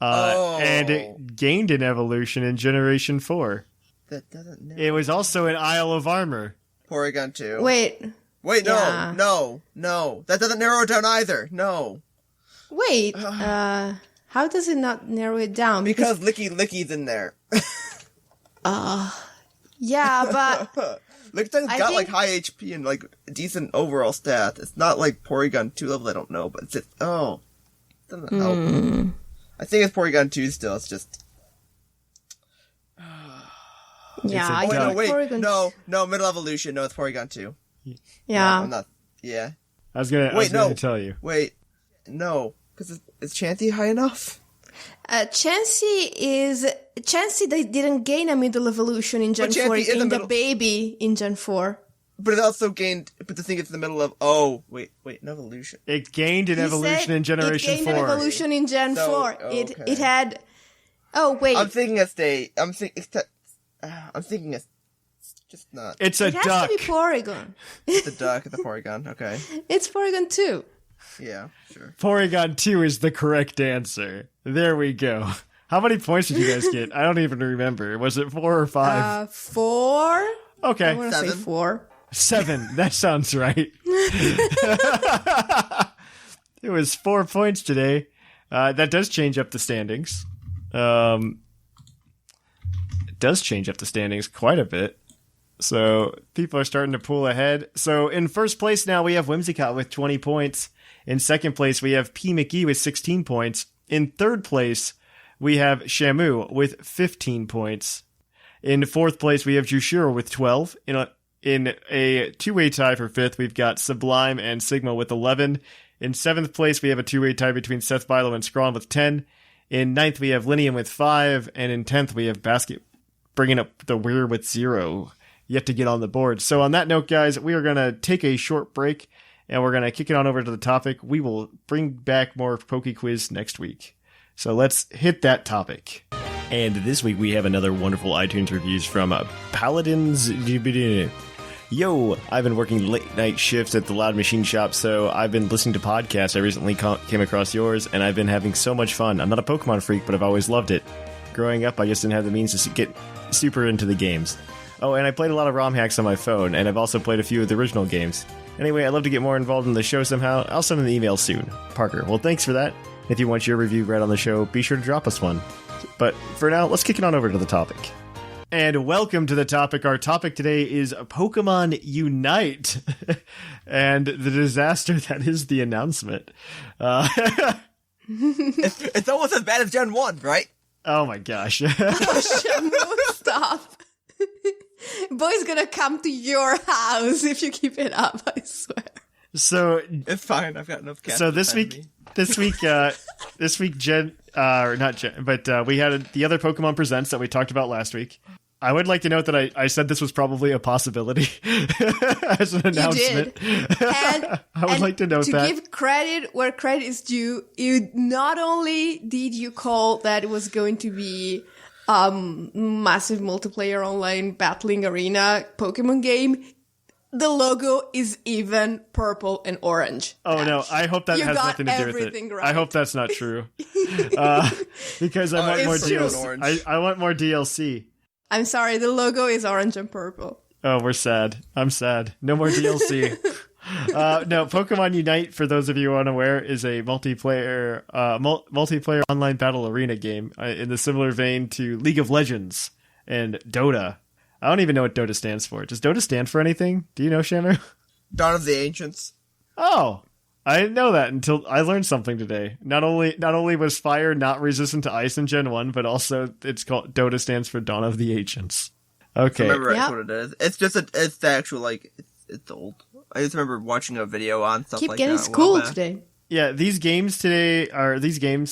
And it gained an evolution in Generation 4. That doesn't know. It was also an Isle of Armor. Porygon 2. Wait, yeah. No. That doesn't narrow it down either. No. Wait, how does it not narrow it down? Because Licky's in there. Yeah, but Lickitung's I got think- like high HP and like decent overall stat. It's not like Porygon 2 level, I don't know, but it's just, doesn't help. I think it's Porygon 2 still, it's just... yeah, a I duck. no, think wait, Porygon- no, Middle Evolution, no, it's Porygon 2. Yeah. No, I'm not, yeah. I was gonna tell you. Wait, no, because is Chansey high enough? Chansey they didn't gain a middle evolution in Gen But 4, Chansey it is a gained a middle- baby in Gen 4. But it also gained, but the thing is in the middle of, wait, an evolution. It gained an He evolution said in Generation it gained 4. an evolution in Gen So, 4. okay. It had... Oh, wait. I'm thinking I'm thinking it's just not. It's a It has duck. to be Porygon. It's the duck, the Porygon, okay. It's Porygon 2. Yeah, sure. Porygon 2 is the correct answer. There we go. How many points did you guys get? I don't even remember. Was it 4 or 5? 4? I Okay. want to say 7. 4. 7. That sounds right. It was 4 points today. That does change up the standings. It does change up the standings quite a bit. So people are starting to pull ahead. So in first place now we have Whimsicott with 20 points. In second place we have P. McGee with 16 points. In third place we have Shamu with 15 points. In fourth place we have Jushiro with 12. In a two-way tie for fifth, we've got Sublime and Sigma with 11. In seventh place, we have a two-way tie between Seth Bilo and Scrawn with 10. In ninth, we have Linium with 5. And in 10th, we have Basket bringing up the rear with 0. Yet to get on the board. So on that note, guys, we are going to take a short break, and we're going to kick it on over to the topic. We will bring back more Poke Quiz next week. So let's hit that topic. And this week, we have another wonderful iTunes reviews from Paladins. Yo, I've been working late night shifts at the Loud Machine Shop, so I've been listening to podcasts. I recently came across yours, and I've been having so much fun. I'm not a Pokemon freak, but I've always loved it. Growing up, I just didn't have the means to get super into the games. Oh, and I played a lot of ROM hacks on my phone, and I've also played a few of the original games. Anyway, I'd love to get more involved in the show somehow. I'll send an email soon. Parker, well, thanks for that. If you want your review read on the show, be sure to drop us one. But for now, let's kick it on over to the topic. And welcome to the topic. Our topic today is Pokemon Unite and the disaster that is the announcement. It's almost as bad as Gen 1, right? Oh my gosh. Shamu, stop. Boy's gonna come to your house if you keep it up, I swear. So It's fine, I've got enough cats. So to this defend week, me. Jen, or not Jen, but we had the other Pokemon Presents that we talked about last week. I would like to note that I said this was probably a possibility as an announcement. You did. And, I would like to note that. To give credit where credit is due, you not only did you call that it was going to be massive multiplayer online battling arena Pokemon game, the logo is even purple and orange. Oh no, I hope that You has got nothing to do with it. everything right. I hope that's not true. Because I want more it's true. DLC. I want more DLC. I'm sorry, the logo is orange and purple. Oh, we're sad. I'm sad. No more DLC. No, Pokemon Unite, for those of you unaware, is a multiplayer online battle arena game in the similar vein to League of Legends and Dota. I don't even know what Dota stands for. Does Dota stand for anything? Do you know, Shamu? Dawn of the Ancients. Oh, I didn't know that until I learned something today. Not only was fire not resistant to ice in Gen 1, but also it's called Dota stands for Dawn of the Ancients. Okay. Remember Yep. that's what it is. It's just it's the actual like it's old. I just remember watching a video on stuff Keep like getting that. a while school back. today. Yeah, these games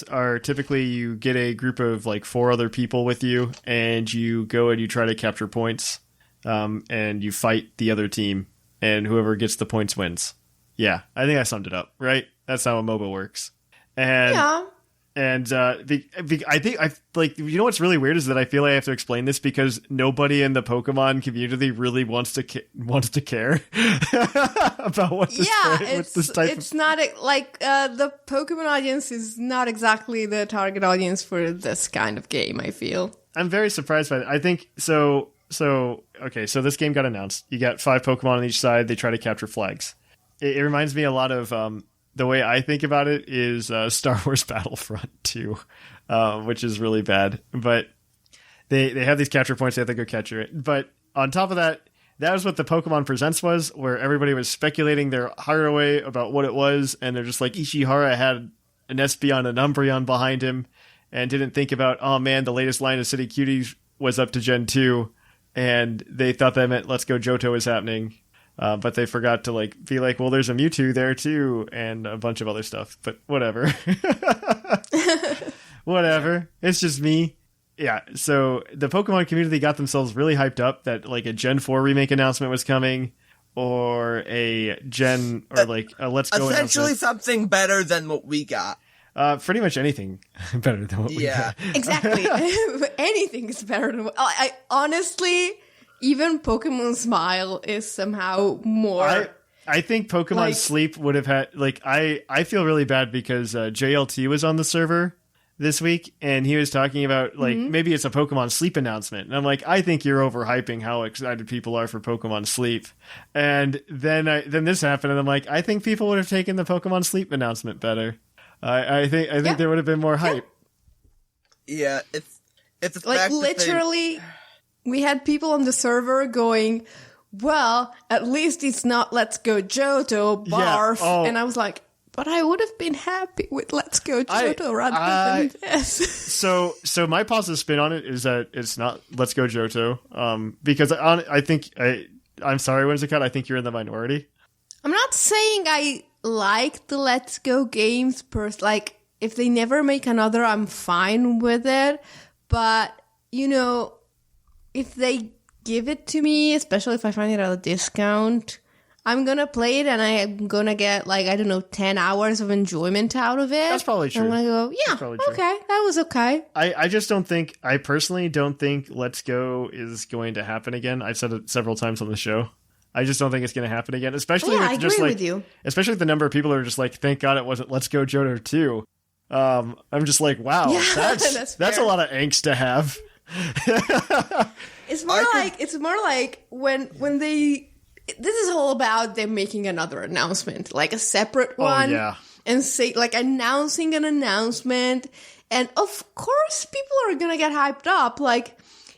are typically you get a group of like 4 other people with you, and you go and you try to capture points, and you fight the other team, and whoever gets the points wins. Yeah, I think I summed it up, right? That's how a MOBA works. And Yeah. And I think you know what's really weird is that I feel like I have to explain this because nobody in the Pokemon community really wants to care about what this It's not like the Pokemon audience is not exactly the target audience for this kind of game, I feel. I'm very surprised by that. I think so. Okay, so this game got announced. You got 5 Pokemon on each side. They try to capture flags. It reminds me a lot of the way I think about it is Star Wars Battlefront 2, which is really bad. But they have these capture points. They have to go capture it. But on top of that, that was what the Pokemon Presents was, where everybody was speculating their heart away about what it was, and they're just like, Ishihara had an Espeon and Umbreon behind him, and didn't think about, oh man, the latest line of City Cuties was up to Gen 2, and they thought that meant Let's Go Johto was happening. But they forgot to be like, well, there's a Mewtwo there too, and a bunch of other stuff. But whatever. Whatever. It's just me. Yeah, so the Pokemon community got themselves really hyped up that a Gen 4 remake announcement was coming, or a Gen, or a Let's Go essentially something better than what we got. Pretty much anything better than what we got. Exactly. Anything is better than what... I honestly... Even Pokemon Smile is somehow more... I think Pokemon Sleep would have had... I feel really bad because JLT was on the server this week, and he was talking about, maybe it's a Pokemon Sleep announcement. And I'm like, I think you're overhyping how excited people are for Pokemon Sleep. And then this happened, and I'm like, I think people would have taken the Pokemon Sleep announcement better. I think there would have been more hype. Yeah, it's a fact literally... We had people on the server going, well, at least it's not Let's Go Johto, barf. Yeah. Oh. And I was like, but I would have been happy with Let's Go Johto rather than this. So my positive spin on it is that it's not Let's Go Johto. Because I think, I'm sorry, Whimsicott, I think you're in the minority. I'm not saying I like the Let's Go games if they never make another, I'm fine with it. But, if they give it to me, especially if I find it at a discount, I'm gonna play it and I'm gonna get 10 hours of enjoyment out of it. That's probably true. I'm gonna go, yeah, okay, that was okay. I personally don't think Let's Go is going to happen again. I've said it several times on the show. I just don't think it's going to happen again, especially with I agree with you. Especially with the number of people who are just thank God it wasn't Let's Go Johto 2. I'm just like, wow, yeah, that's a lot of angst to have. It's more like when they... This is all about them making another announcement, a separate one. Oh, yeah. And say, announcing an announcement. And of course people are gonna get hyped up.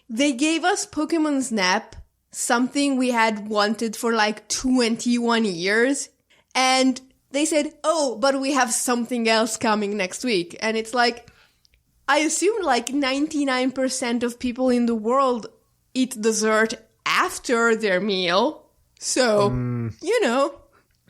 They gave us Pokemon Snap, something we had wanted for 21 years. And they said, oh, but we have something else coming next week. And it's I assume 99% of people in the world eat dessert after their meal. So,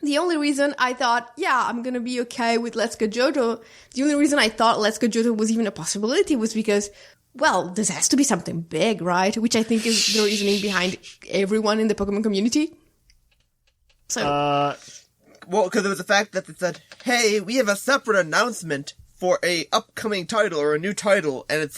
the only reason I thought, yeah, I'm going to be okay with Let's Go Johto, the only reason I thought Let's Go Johto was even a possibility was because, well, this has to be something big, right? Which I think is the reasoning behind everyone in the Pokemon community. So, well, because it was the fact that they said, hey, we have a separate announcement for a upcoming title or a new title, and it's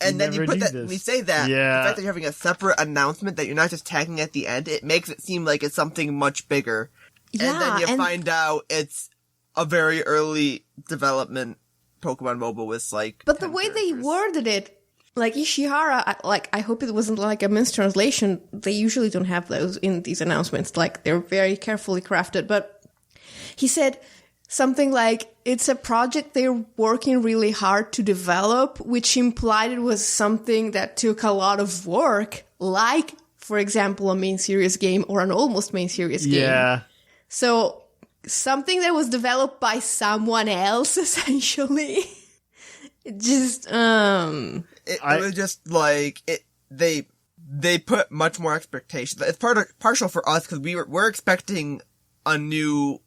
and then you put that, when you say that, yeah. The fact that you're having a separate announcement that you're not just tagging at the end, it makes it seem like it's something much bigger. Yeah, and then you find out it's a very early development Pokemon Mobile with But the way they worded it, Ishihara, I hope it wasn't a mistranslation. They usually don't have those in these announcements. They're very carefully crafted. But he said something it's a project they're working really hard to develop, which implied it was something that took a lot of work, for example, a main series game or an almost main series game. Yeah. So, something that was developed by someone else, essentially. It just, It was just they put much more expectations. It's partial for us because we're expecting a new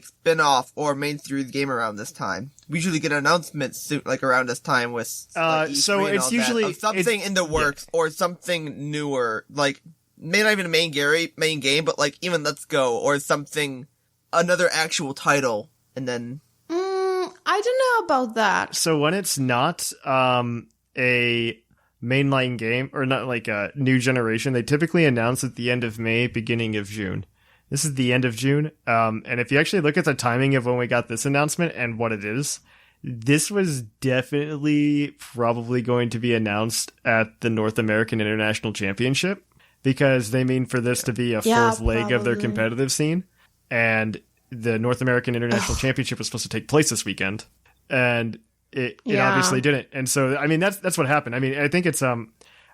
spin-off or main series game around this time. We usually get announcements soon, around this time with E3 so it's usually something in the works or something newer, may not even a main game, but even Let's Go or something, another actual title, and then I don't know about that. So when it's not a mainline game or not a new generation, they typically announce at the end of May, beginning of June. This is the end of June. And if you actually look at the timing of when we got this announcement and what it is, this was definitely probably going to be announced at the North American International Championship because they mean for this to be a fourth leg of their competitive scene. And the North American International Championship was supposed to take place this weekend. And it obviously didn't. And so, that's what happened. I think it's,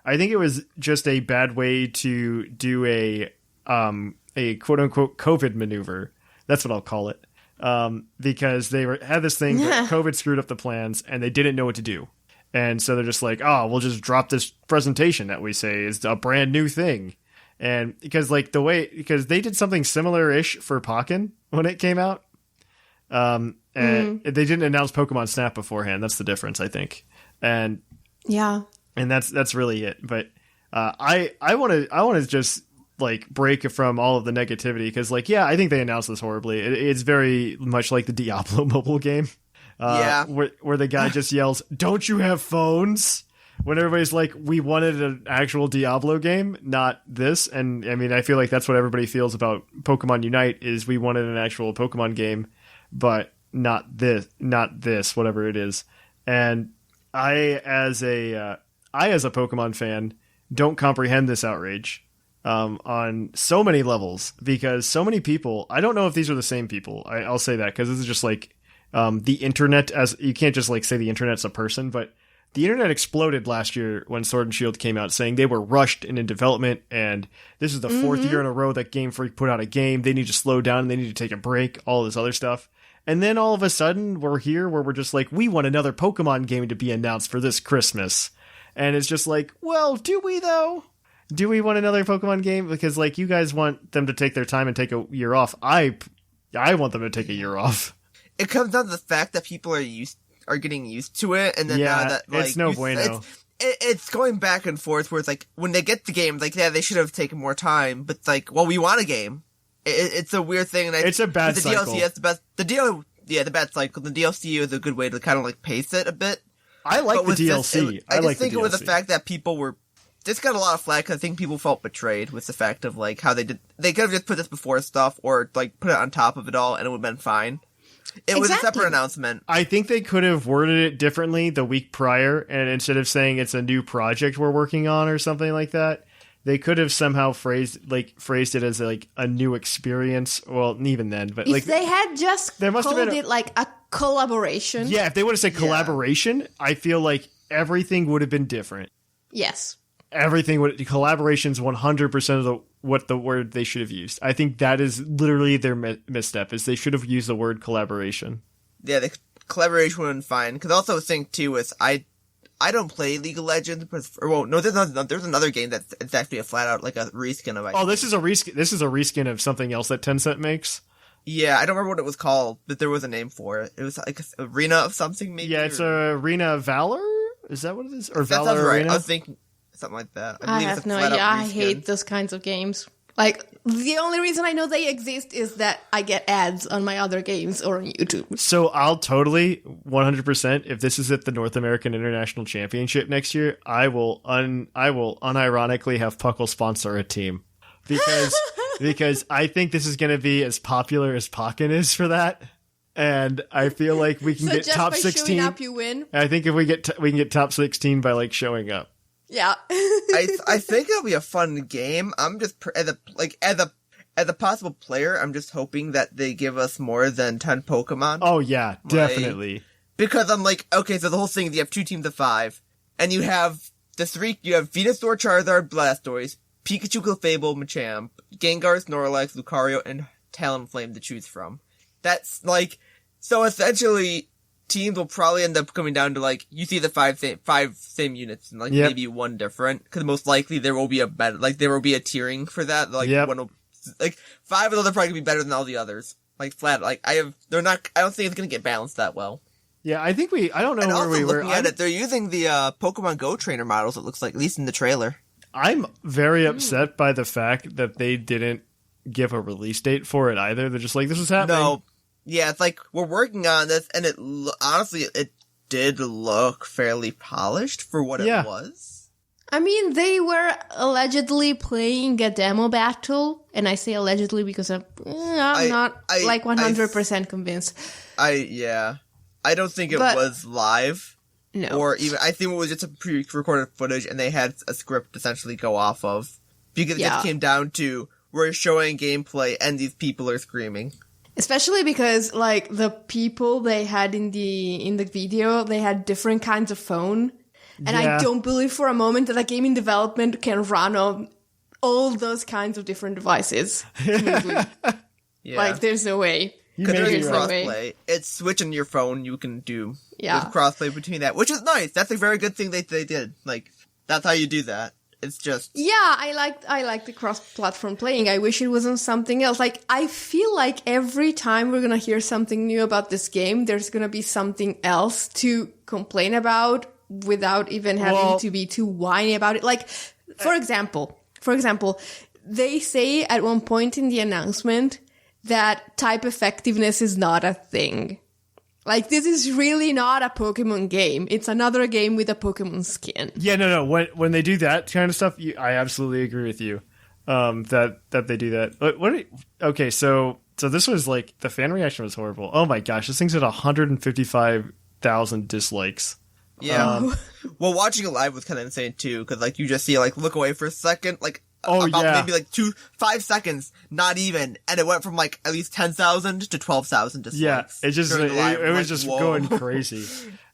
I think it was just a bad way to do a quote unquote COVID maneuver. That's what I'll call it. Because they had this thing that COVID screwed up the plans and they didn't know what to do. And so they're just like, oh, we'll just drop this presentation that we say is a brand new thing. And because because they did something similar-ish for Pokken when it came out. And they didn't announce Pokemon Snap beforehand. That's the difference, I think. And yeah. And that's really it. But I want to just like break from all of the negativity because I think they announced this horribly. It's very much like the Diablo mobile game. Where the guy just yells, "Don't you have phones?" When everybody's like, we wanted an actual Diablo game, not this. And I mean, I feel like that's what everybody feels about Pokemon Unite is we wanted an actual Pokemon game, but not this, whatever it is. And I as a Pokemon fan, don't comprehend this outrage on so many levels because so many people, I don't know if these are the same people. I'll say that because this is just like the internet as you can't just like say the internet's a person, but the internet exploded last year when Sword and Shield came out saying they were rushed and in development and this is the fourth year in a row that Game Freak put out a game. They need to slow down and they need to take a break, all this other stuff. And then all of a sudden we're here where we're just like, we want another Pokemon game to be announced for this Christmas. And it's just like, well, do we though? Do we want another Pokemon game? Because like you guys want them to take their time and take a year off. I want them to take a year off. It comes down to the fact that people are getting used to it, and then now that like it's no bueno. It's going back and forth where it's like when they get the game, like they should have taken more time, but it's like, well, we want a game. It's a weird thing, and it's a bad cycle. DLC is the best. The bad cycle. The DLC is a good way to kind of like pace it a bit. I like the DLC. I just think it was the fact that people were. This got a lot of flack because I think people felt betrayed with the fact of like how they did. They could have just put this before stuff or like put it on top of it all, and it would have been fine. It was a separate announcement. I think they could have worded it differently the week prior, and instead of saying it's a new project we're working on or something like that, they could have somehow phrased it as like a new experience. Well, even then, but if like they had just called it like a collaboration. Yeah, if they would have said collaboration, I feel like everything would have been different. Yes. Collaboration's 100% of what the word they should have used. I think that is literally their misstep, is they should have used the word collaboration. Yeah, the collaboration would have been fine. Because also the thing too is I don't play League of Legends, there's another game that's actually a flat out like a reskin of. This is a reskin of something else that Tencent makes. Yeah, I don't remember what it was called, but there was a name for it. It was like Arena of something, maybe. Yeah, it's Arena of Valor. Is that what it is? Or that Valor sounds right. Arena? I was thinking something like that. I have no idea. I hate those kinds of games. Like, the only reason I know they exist is that I get ads on my other games or on YouTube. So I'll totally, 100%, if this is at the North American International Championship next year, I will unironically have PUCL sponsor a team. Because I think this is going to be as popular as Pokken is for that. And I feel like we can get top 16. Showing up, you win. I think if we can get top 16 by like showing up. Yeah. I think it'll be a fun game. I'm just as a possible player, I'm just hoping that they give us more than 10 Pokemon. Oh yeah, definitely. Because I'm like, okay, so the whole thing is you have 2 teams of 5, and you have Venusaur, Charizard, Blastoise, Pikachu, Clefable, Machamp, Gengar, Snorlax, Lucario, and Talonflame to choose from. That's like, so essentially, teams will probably end up coming down to like, you see the five same units and like maybe one different, because most likely there will be a tiering for that. Like one will, like 5 of those are probably gonna be better than all the others. Like flat, like I don't think it's gonna get balanced that well. Yeah, I think I don't know and where we were. Looking at it, they're using the Pokemon Go trainer models, it looks like, at least in the trailer. I'm very upset by the fact that they didn't give a release date for it either. They're just like, this is happening. No. Yeah, it's like, we're working on this, and honestly, it did look fairly polished for what it was. I mean, they were allegedly playing a demo battle, and I say allegedly because I'm not 100% convinced. I don't think it was live. No. Or even, I think it was just a pre-recorded footage, and they had a script to essentially go off of. Because it just came down to, we're showing gameplay, and these people are screaming. Especially because, like, the people they had in the video, they had different kinds of phone. And I don't believe for a moment that a game in development can run on all those kinds of different devices smoothly. Like, there's no way. Because there's crossplay. It's Switch and your phone you can do. Yeah. With crossplay between that, which is nice. That's a very good thing they did. Like, that's how you do that. It's just... Yeah, I like the cross-platform playing. I wish it wasn't something else. Like, I feel like every time we're gonna hear something new about this game, there's gonna be something else to complain about without even having to be too whiny about it. Like, for example, they say at one point in the announcement that type effectiveness is not a thing. Like, this is really not a Pokemon game. It's another game with a Pokemon skin. Yeah, no. When they do that kind of stuff, I absolutely agree with you. That they do that. Okay, so this was like, the fan reaction was horrible. Oh my gosh, this thing's at 155,000 dislikes. Yeah. Well, watching it live was kind of insane too, because like you just see like look away for a second, like maybe like 5 seconds, not even, and it went from like at least 10,000 to 12,000 dislikes. Yeah, it just it was just going crazy.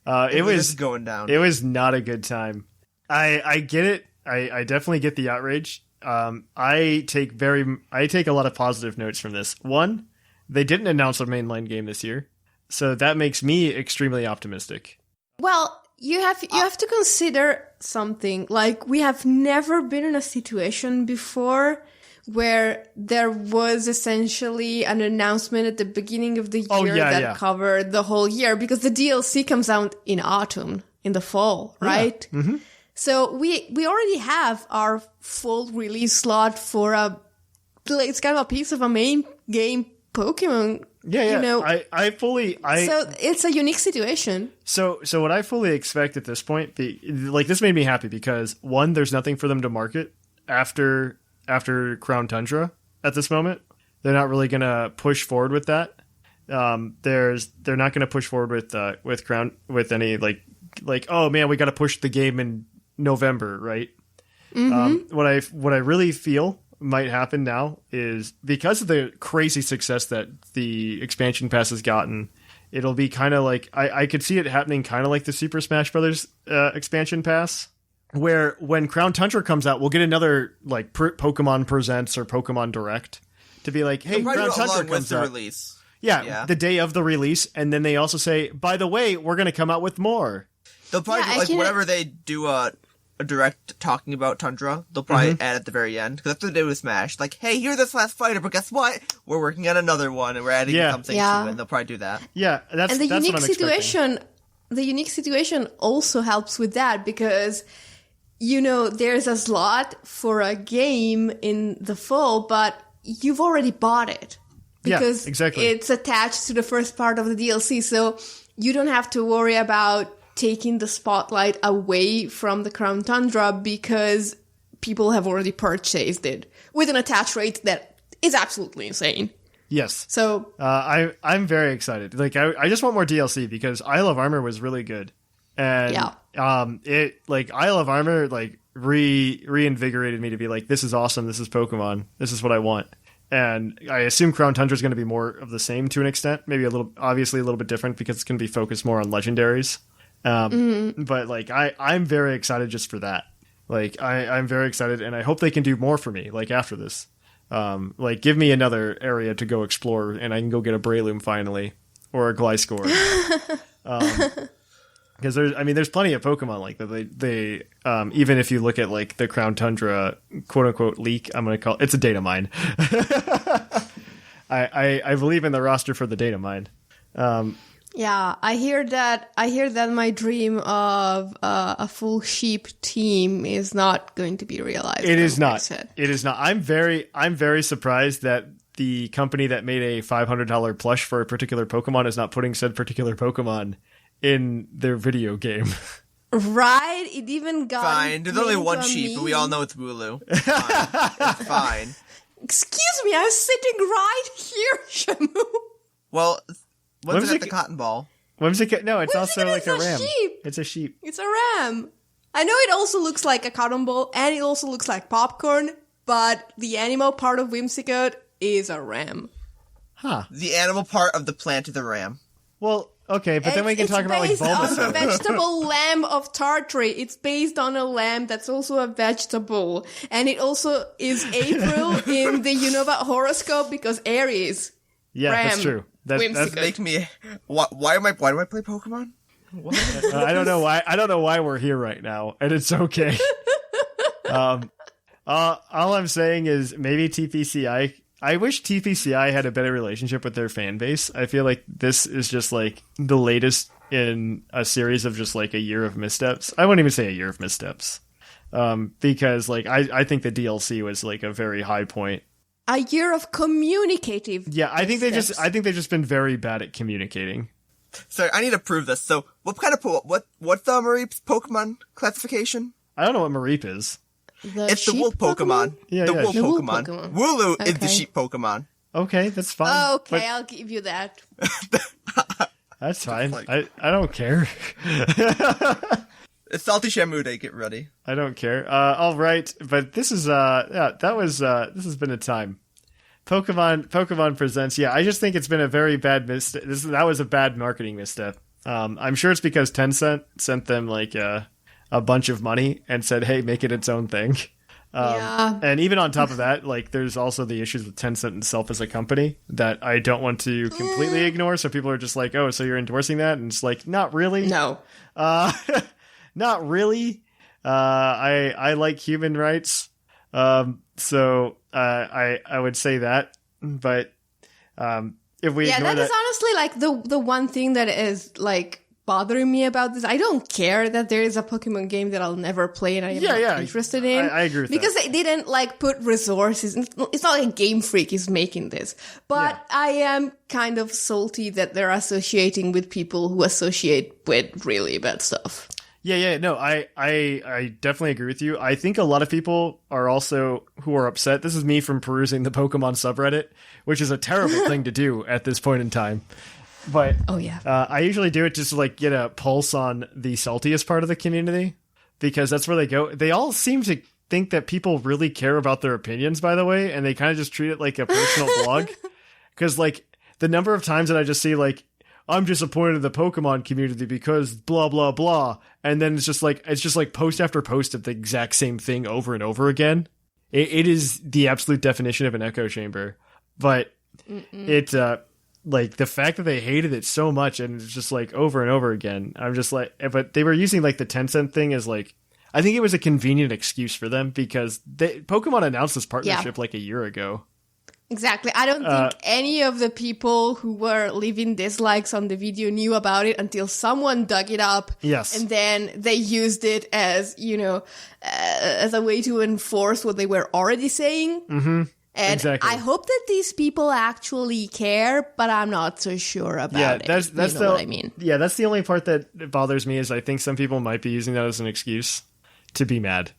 It was just going down. It was not a good time. I get it. I definitely get the outrage. I take a lot of positive notes from this. One, they didn't announce a mainline game this year, so that makes me extremely optimistic. Well, you have to consider something. Like, we have never been in a situation before where there was essentially an announcement at the beginning of the year that covered the whole year, because the DLC comes out in autumn, in the fall, right? Yeah. Mm-hmm. So we already have our full release slot for it's kind of a piece of a main game Pokemon. Yeah. You know, so it's a unique situation. So what I fully expect at this point, this made me happy because one, there's nothing for them to market after Crown Tundra at this moment. They're not really going to push forward with that. They're not going to push forward with Crown with any like, oh man, we got to push the game in November, right? Mm-hmm. What I really feel might happen now is, because of the crazy success that the expansion pass has gotten, it'll be kind of like, I could see it happening kind of like the Super Smash Brothers expansion pass, where when Crown Tundra comes out, we'll get another like Pokemon Presents or Pokemon Direct to be like, hey, Crown Tundra comes out. Release. Yeah, the day of the release, and then they also say, by the way, we're going to come out with more. They'll probably do, whenever they do a direct talking about Tundra, they'll probably add at the very end, because that's what they do with Smash. Like, hey, here's this last fighter, but guess what? We're working on another one, and we're adding something to it, and they'll probably do that. Yeah, that's what I'm expecting. The unique situation also helps with that, because, you know, there's a slot for a game in the fall, but you've already bought it. Because it's attached to the first part of the DLC, so you don't have to worry about taking the spotlight away from the Crown Tundra, because people have already purchased it with an attach rate that is absolutely insane. Yes. So I'm very excited. Like, I just want more DLC, because Isle of Armor was really good, and Isle of Armor like reinvigorated me to be like, this is awesome. This is Pokemon. This is what I want. And I assume Crown Tundra is going to be more of the same to an extent, maybe obviously a little bit different, because it's going to be focused more on legendaries. But like, I'm very excited just for that. Like, I'm very excited, and I hope they can do more for me, like, after this. Like, give me another area to go explore, and I can go get a Breloom finally, or a Gliscor. Because there's plenty of Pokemon like that. They even if you look at like the Crown Tundra quote unquote leak, I'm gonna call it's a data mine. I believe in the roster for the data mine. Yeah, I hear that my dream of a full sheep team is not going to be realized. It is not. It is not. I'm very surprised that the company that made a $500 plush for a particular Pokemon is not putting said particular Pokemon in their video game. Right? It even got fine. There's only one sheep, but we all know it's Wooloo. It's fine. It's fine. Excuse me, I'm sitting right here, Shamu. Well, what's it the cotton ball? Whimsicott? No, it's also like a ram. Sheep. It's a sheep. It's a ram. I know it also looks like a cotton ball, and it also looks like popcorn, but the animal part of Whimsicott is a ram. Huh. The animal part of the plant is a ram. Well, Okay, but then we can talk about like It's based on the Bulbasaur. vegetable lamb of Tartary. It's based on a lamb that's also a vegetable. And it also is April in the Unova horoscope because Aries. Yeah, that's true. That's Make me. Why do I play Pokemon? I don't know why. I don't know why we're here right now, and it's okay. All I'm saying is maybe TPCI. I wish TPCI had a better relationship with their fan base. I feel like this is just like the latest in a series of just like a year of missteps. I wouldn't even say a year of missteps, because like I think the DLC was like a very high point. A year of communicative. Yeah, I think missteps. they've just been very bad at communicating. Sorry, I need to prove this. So, what's Mareep's Pokemon classification? I don't know what Mareep is. It's the sheep wolf Pokemon. Yeah, the yeah, wolf sure. Pokemon. Pokemon. Wooloo is the Okay. sheep Pokemon. Okay, that's fine. Okay, But I'll give you that. that's fine. I don't care. It's Salty Shamu Day, get ready. I don't care. All right, but this is this has been a time. Pokemon Presents. Yeah, I just think it's been a very bad misstep. That was a bad marketing misstep. I'm sure it's because Tencent sent them like a bunch of money and said, "Hey, make it its own thing." Yeah. And even on top of that, like there's also the issues with Tencent itself as a company that I don't want to completely ignore. So people are just like, "Oh, so you're endorsing that?" And it's like, not really. No. Not really. I like human rights. So I would say that, but if we ignore that is honestly like the one thing that is like bothering me about this. I don't care that there is a Pokemon game that I'll never play and I am not interested in. I agree with because that. they didn't like put resources. It's not like Game Freak is making this, but Yeah. I am kind of salty that they're associating with people who associate with really bad stuff. Yeah, no, I definitely agree with you. I think a lot of people are also who are upset. This is me from perusing the Pokemon subreddit, which is a terrible thing to do at this point in time. But Oh yeah. I usually do it just to like get a pulse on the saltiest part of the community because that's where they go. They all seem to think that people really care about their opinions, by the way, and they kind of just treat it like a personal blog. Because like the number of times that I just see like, I'm disappointed in the Pokemon community because blah, blah, blah. And then it's just like post after post of the exact same thing over and over again. It is the absolute definition of an echo chamber. But it, like the fact that they hated it so much and it's just like over and over again. I'm just like, but they were using like the Tencent thing as like, I think it was a convenient excuse for them because Pokemon announced this partnership like a year ago. Exactly. I don't think any of the people who were leaving dislikes on the video knew about it until someone dug it up. Yes. And then they used it as, as a way to enforce what they were already saying. Mm-hmm. And exactly. I hope that these people actually care, but I'm not so sure about it. That's what I mean. Yeah, that's the only part that bothers me is I think some people might be using that as an excuse to be mad.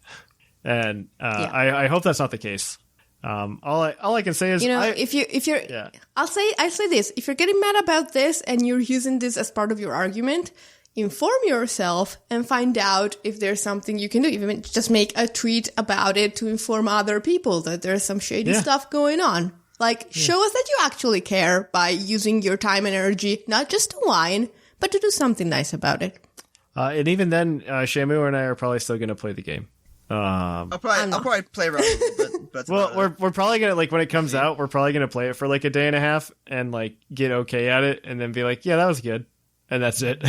And I hope that's not the case. All I can say is, I'll say this: if you're getting mad about this and you're using this as part of your argument, inform yourself and find out if there's something you can do. Even just make a tweet about it to inform other people that there's some shady stuff going on. Like, show us that you actually care by using your time and energy, not just to whine, but to do something nice about it. And even then, Shamu and I are probably still going to play the game. I'll probably play around a little bit. But well, we're probably gonna like when it comes out, we're probably gonna play it for like a day and a half and like get okay at it, and then be like, yeah, that was good, and that's it.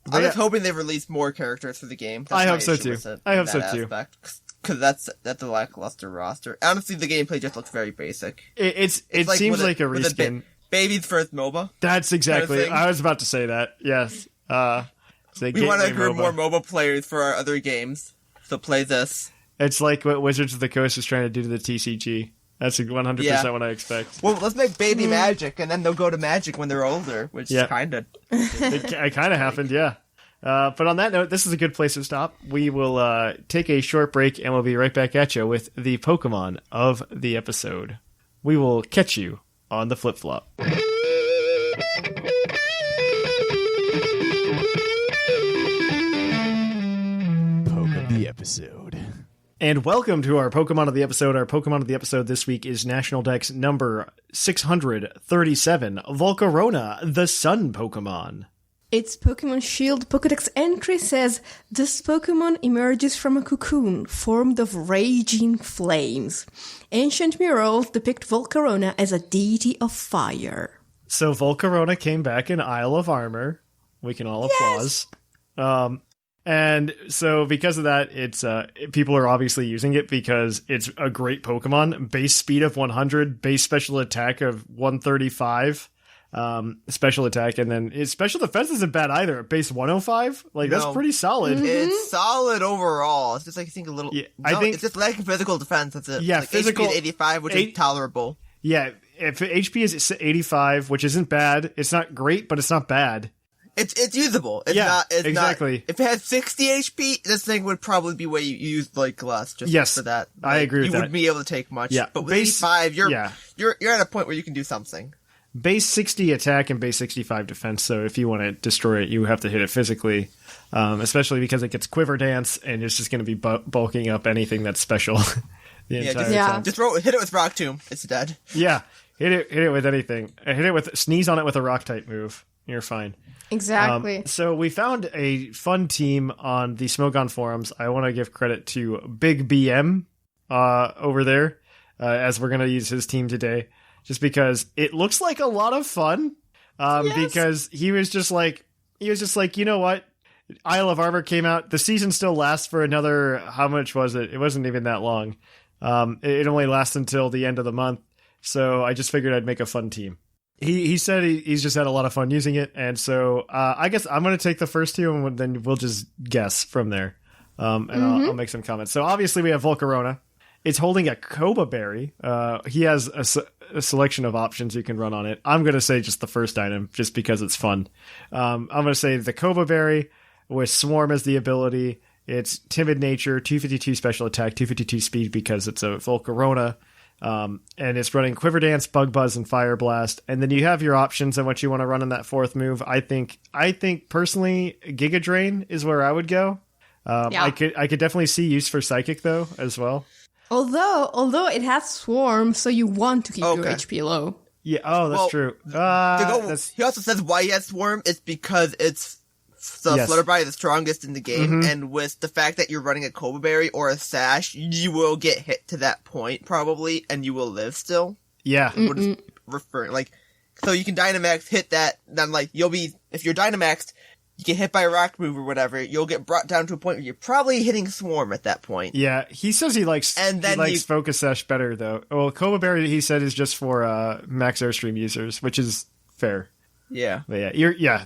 I'm just hoping they release more characters for the game. I hope so too. Because that's the lackluster roster. Honestly, the gameplay just looks very basic. It seems like a reskin. Baby's first MOBA. That's exactly. Kind of I was about to say that. Yes. We want to recruit more MOBA players for our other games, so play this. It's like what Wizards of the Coast is trying to do to the TCG. That's 100% what I expect. Well, let's make Baby Magic, and then they'll go to Magic when they're older, which kind of... It kind of happened, yeah. But on that note, this is a good place to stop. We will take a short break, and we'll be right back at you with the Pokemon of the episode. We will catch you on the flip-flop. The episode. And welcome to our Pokemon of the episode. Our Pokemon of the episode this week is National Dex number 637, Volcarona, the Sun Pokemon. Its Pokemon Shield Pokédex entry says, this Pokemon emerges from a cocoon formed of raging flames. Ancient murals depict Volcarona as a deity of fire. So Volcarona came back in Isle of Armor. We can all applause. And so because of that, it's people are obviously using it because it's a great Pokemon. Base speed of 100, base special attack of 135, special attack, and then its special defense isn't bad either. Base 105, that's pretty solid. It's solid overall. It's just like I think a little. Yeah, I think it's just lacking physical defense. That's it. Yeah, like physical HP is 85, which is tolerable. Yeah, if HP is 85, which isn't bad. It's not great, but it's not bad. It's usable. It's not exactly. If it had 60 HP, this thing would probably be way you use like less just for that. I agree with that. You wouldn't be able to take much. Yeah, but with base 85, you're at a point where you can do something. Base 60 attack and base 65 defense. So if you want to destroy it, you have to hit it physically, especially because it gets Quiver Dance and it's just going to be bulking up anything that's special. Just hit it with Rock Tomb. It's dead. Yeah, hit it with anything. Hit it with sneeze on it with a Rock type move. You're fine. Exactly. So we found a fun team on the Smogon forums. I want to give credit to Big BM over there, as we're going to use his team today, just because it looks like a lot of fun. Because he was just like, you know what? Isle of Armor came out. The season still lasts for another, how much was it? It wasn't even that long. It only lasts until the end of the month. So I just figured I'd make a fun team. He said he's just had a lot of fun using it, and so I guess I'm going to take the first two, and then we'll just guess from there, and I'll make some comments. So obviously we have Volcarona. It's holding a Koba Berry. He has a selection of options you can run on it. I'm going to say just the first item, just because it's fun. I'm going to say the Koba Berry with Swarm as the ability. It's Timid Nature, 252 special attack, 252 speed because it's a Volcarona. And it's running Quiver Dance, Bug Buzz, and Fire Blast. And then you have your options on what you want to run in that fourth move. I think personally, Giga Drain is where I would go. I could definitely see use for Psychic though as well. Although it has Swarm, so you want to keep your HP low. Yeah. Oh, that's true. He also says why he has Swarm. It's because it's Flutterby is the strongest in the game, and with the fact that you're running a Koba Berry or a Sash, you will get hit to that point probably, and you will live still. Yeah. So you can Dynamax, hit that, then if you're Dynamaxed, you get hit by a rock move or whatever, you'll get brought down to a point where you're probably hitting Swarm at that point. Yeah, he says he likes Focus Sash better though. Well, Koba Berry he said is just for Max Airstream users, which is fair. Yeah. But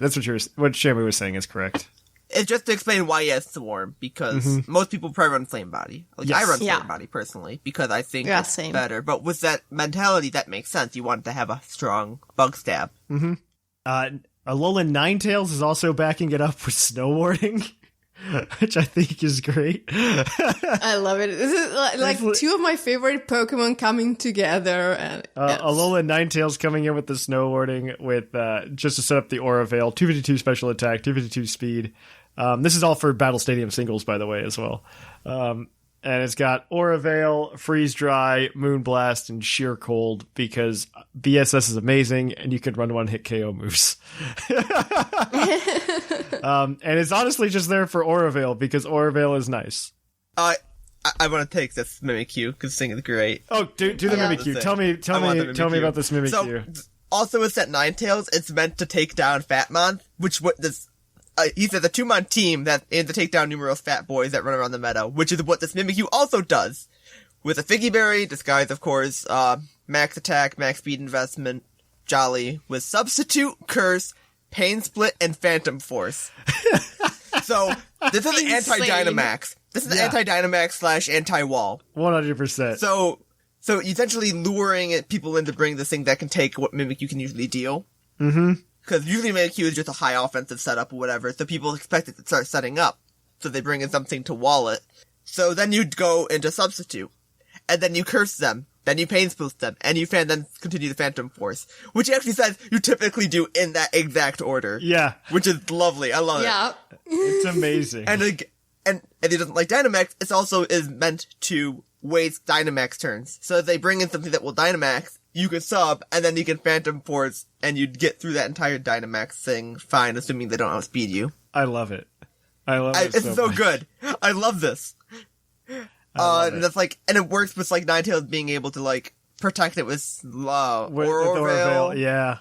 that's what Shamu was saying is correct. It's just to explain why he has Swarm, because most people probably run Flame Body. I run Flame Body personally, because I think it's better. But with that mentality, that makes sense. You want to have a strong Bug Stab. Alolan Ninetales is also backing it up with Snow Warding, which I think is great. I love it. This is like two of my favorite Pokemon coming together. And Alolan Ninetales coming in with the Snow Warding with just to set up the Aura Veil, 252 special attack, 252 speed. This is all for Battle Stadium singles, by the way, as well. And it's got Aura Veil, Freeze Dry, Moonblast, and Sheer Cold because BSS is amazing and you can run one-hit KO moves. And it's honestly just there for Aura Veil because Aura Veil is nice. I want to take this Mimikyu because this thing is great. Oh, do the Mimikyu. Tell me about this Mimikyu. So, also with that Ninetales, it's meant to take down Fatmon, he's the 2-mon team that aims to take down numerous fat boys that run around the meadow, which is what this Mimikyu also does. With a Figgy Berry, Disguise, of course, max attack, max speed investment, Jolly, with Substitute, Curse, Pain Split, and Phantom Force. So, this is anti-Dynamax. This is anti-Dynamax / anti-wall. 100%. So essentially luring people in to bring this thing that can take what Mimikyu can usually deal. Because usually Mimikyu is just a high offensive setup or whatever, so people expect it to start setting up. So they bring in something to wall it. So then you'd go into Substitute. And then you curse them. Then you Pain Split them. And you then continue the Phantom Force. Which actually says you typically do in that exact order. Yeah. Which is lovely. I love it. It's amazing. And and if he doesn't like Dynamax, it also is meant to waste Dynamax turns. So if they bring in something that will Dynamax, you can sub, and then you can Phantom Force, and you'd get through that entire Dynamax thing fine, assuming they don't outspeed you. I love it. It's so good. I love this. And that's like, and it works with like Ninetales being able to like protect it with Aurora Veil. Yeah.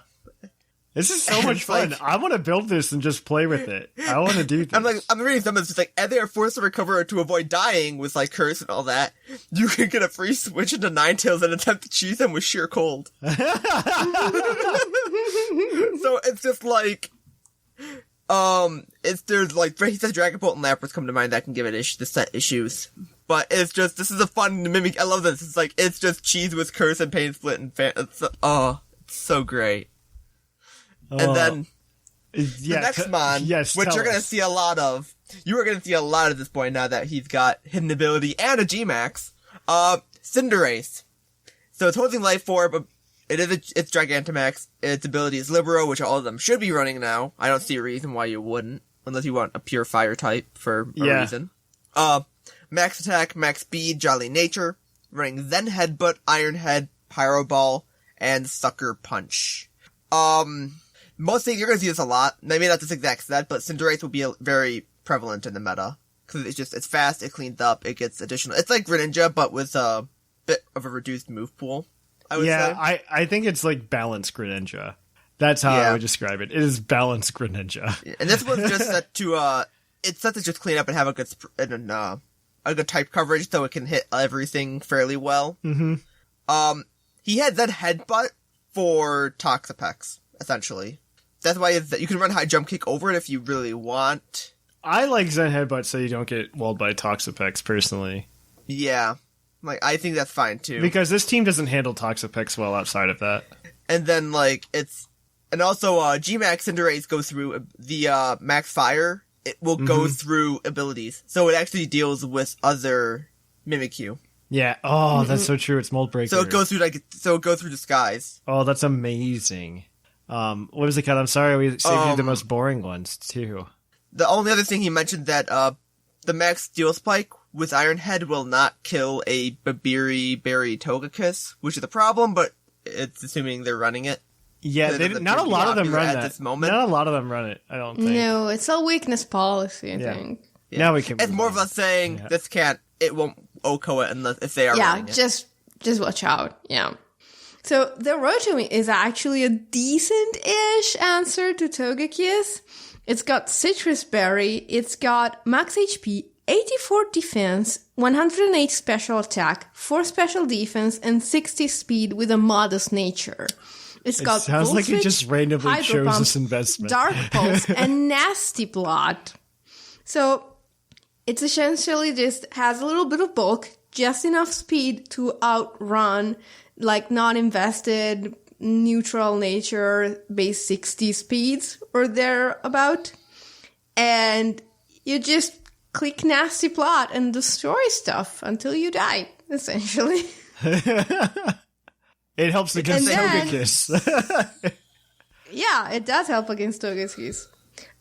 This is so much fun. Like, I want to build this and just play with it. I want to do this. I'm reading some of this, it's like, and they are forced to recover to avoid dying with like Curse and all that. You can get a free switch into Ninetales and attempt to cheese them with sheer cold. So it's just like, there's like, he says Dragon Bolt and Lapras come to mind that can give it the set issues. But it's just, this is a fun mimic. I love this. It's like, it's just cheese with Curse and Pain Split and it's so great. And then, the next mon, which you're gonna see a lot of, you are gonna see a lot at this point now that he's got hidden ability and a G-Max, Cinderace. So it's holding Life Orb, it's Gigantamax, its ability is Libero, which all of them should be running now. I don't see a reason why you wouldn't, unless you want a pure fire type for a reason. Max Attack, Max Speed, Jolly Nature, running Zen Headbutt, Iron Head, Pyro Ball, and Sucker Punch. Mostly you're gonna see this a lot. Maybe not this exact set, but Cinderace will be very prevalent in the meta. Cause it's fast, it cleans up, it gets additional, it's like Greninja, but with a bit of a reduced move pool, I would say. I think it's like balanced Greninja. That's how I would describe it. It is balanced Greninja. And this one's just set to, it's set to just clean up and have a good type coverage so it can hit everything fairly well. Mm-hmm. He had that headbutt for Toxapex, essentially. That's why you can run high jump kick over it if you really want. I like Zen Headbutt so you don't get walled by Toxapex, personally. Yeah. Like, I think that's fine, too. Because this team doesn't handle Toxapex well outside of that. And then, like, and also, G-Max Cinderace goes through the, Max Fire. It will go through abilities. So it actually deals with other Mimikyu. Yeah. That's so true. It's Mold Breaker. So it goes through Disguise. Oh, that's amazing. What was it called? I'm sorry, we saved you the most boring ones, too. The only other thing he mentioned that, the Max Steel Spike with Iron Head will not kill a Babiri Berry Togekiss, which is a problem, but it's assuming they're running it. Yeah, not a lot of them run that. This moment. Not a lot of them run it, I don't think. No, it's a weakness policy, I think. Yeah. Now we can. It's more of us saying, it won't OHKO it unless if they are running it. Just watch out, So the Rotom is actually a decent-ish answer to Togekiss. It's got Citrus Berry, it's got max HP, 84 defense, 108 special attack, 4 special defense, and 60 speed with a modest nature. It's got sounds like it just randomly Hydro chose Pump, this investment. Dark Pulse, and Nasty Plot. So it's essentially just has a little bit of bulk, just enough speed to outrun like non-invested, neutral nature, base 60 speeds or thereabout. And you just click Nasty Plot and destroy stuff until you die, essentially. It helps against Togekiss. Yeah, it does help against Togekiss.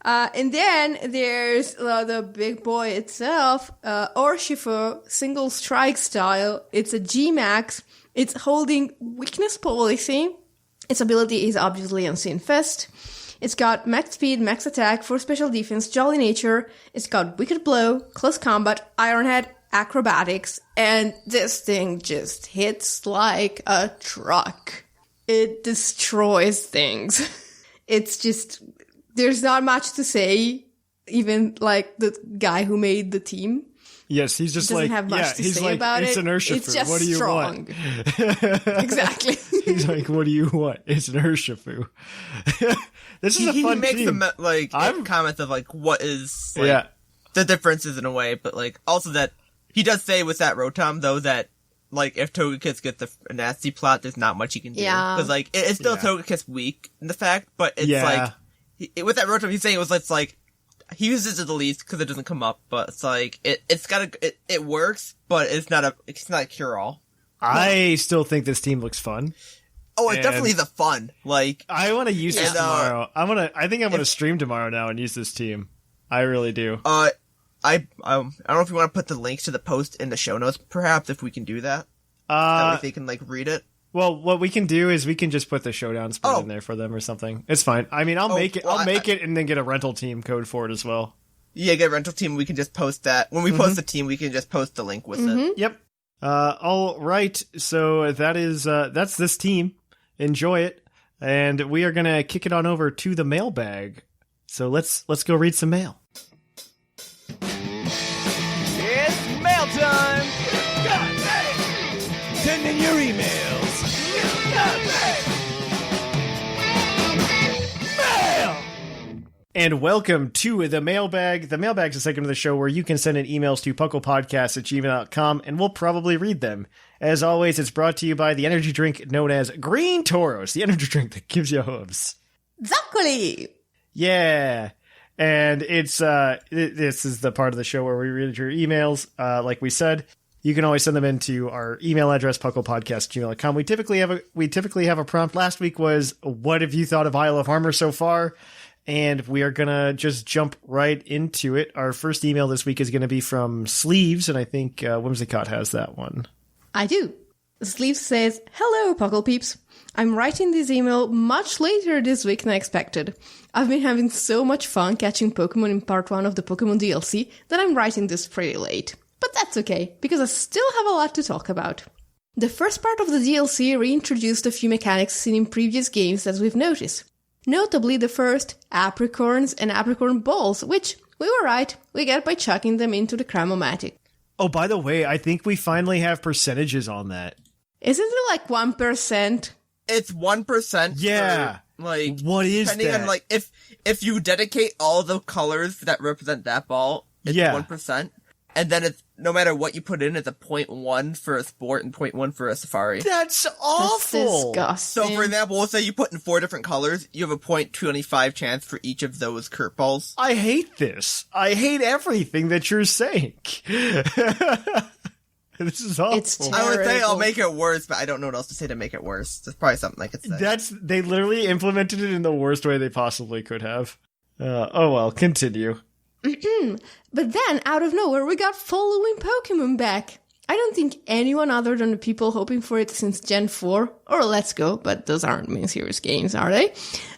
And then there's the big boy itself, Urshifu, single strike style. It's a G-Max. It's holding weakness policy. Its ability is obviously Unseen Fist. It's got max speed, max attack, 4 special defense, jolly nature. It's got Wicked Blow, close combat, Iron Head, acrobatics, and this thing just hits like a truck. It destroys things. It's just, there's not much to say, even like the guy who made the team. Yes, he's just doesn't have much to say about it's it. An Urshifu. It's just what do you strong. Want? Exactly. He's like, what do you want? It's an Urshifu. This is a fun makes team. Some comments of like what is the differences in a way, but like also that he does say with that Rotom though that like if Togekiss gets a nasty plot, there's not much he can do because like it's still Togekiss weak in the fact, but it's like with that Rotom he's saying it's like he uses it the least because it doesn't come up, but it's like it works, but it's not a cure all. I still think this team looks fun. Oh, it definitely is a fun. Like I want to use this tomorrow. I think I'm gonna stream tomorrow now and use this team. I really do. I I don't know if you want to put the links to the post in the show notes, perhaps, if we can do that. That way they can, like, read it. Well, what we can do is we can just put the Showdown spread in there for them or something. It's fine. I mean, I'll make it and then get a rental team code for it as well. Yeah, get a rental team. We can just post that. When we post the team, we can just post the link with it. Yep. All right. So that's this team. Enjoy it. And we are going to kick it on over to the mailbag. So let's go read some mail. It's mail time! Send in your emails! Mail! And welcome to the mailbag. The mailbag's a segment of the show where you can send in emails to puclpodcast@gmail.com, and we'll probably read them. As always, it's brought to you by the energy drink known as Green Toros, the energy drink that gives you hooves. Exactly! Yeah. And it's this is the part of the show where we read your emails. Like we said, you can always send them into our email address, puclpodcast@gmail.com. We typically have a prompt. Last week was, what have you thought of Isle of Armor so far? And we are going to just jump right into it. Our first email this week is going to be from Sleeves, and I think Whimsicott has that one. I do. Sleeves says, "Hello, Puckle peeps. I'm writing this email much later this week than I expected. I've been having so much fun catching Pokemon in part 1 of the Pokemon DLC that I'm writing this pretty late. But that's okay, because I still have a lot to talk about. The first part of the DLC reintroduced a few mechanics seen in previous games that we've noticed. Notably the first, apricorns and apricorn balls, which, we were right, we get by chucking them into the Cramomatic. Oh, by the way, I think we finally have percentages on that. Isn't it like 1%? It's 1%. Yeah. Like, what is depending that? on, like, if you dedicate all the colors that represent that ball, it's 1%. And then it's, no matter what you put in, it's a 0.1 for a sport and 0.1 for a safari. That's awful. That's disgusting. So, for example, we'll say you put in 4 different colors, you have a 0.25 chance for each of those curveballs. I hate this. I hate everything that you're saying. This is awful. It's terrible. I would say I'll make it worse, but I don't know what else to say to make it worse. There's probably something I could say. They literally implemented it in the worst way they possibly could have. Oh well, continue. But then, out of nowhere, we got following Pokemon back. I don't think anyone other than the people hoping for it since Gen 4, or Let's Go, but those aren't main series games, are they?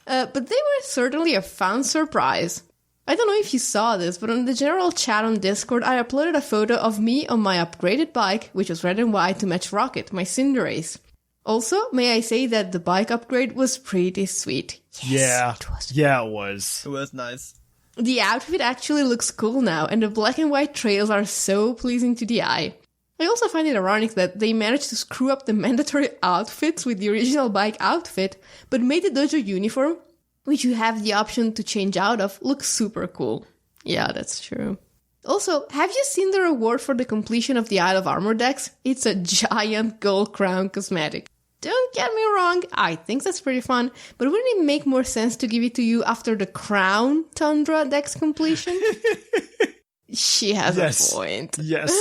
But they were certainly a fun surprise. I don't know if you saw this, but on the general chat on Discord, I uploaded a photo of me on my upgraded bike, which was red and white to match Rocket, my Cinderace. Also, may I say that the bike upgrade was pretty sweet. Yes, it was. It was nice. The outfit actually looks cool now, and the black and white trails are so pleasing to the eye. I also find it ironic that they managed to screw up the mandatory outfits with the original bike outfit, but made the dojo uniform, which you have the option to change out of, look super cool. Yeah, that's true. Also, have you seen the reward for the completion of the Isle of Armor dex? It's a giant gold crown cosmetic. Don't get me wrong, I think that's pretty fun, but wouldn't it make more sense to give it to you after the Crown Tundra dex completion? She has a point. Yes.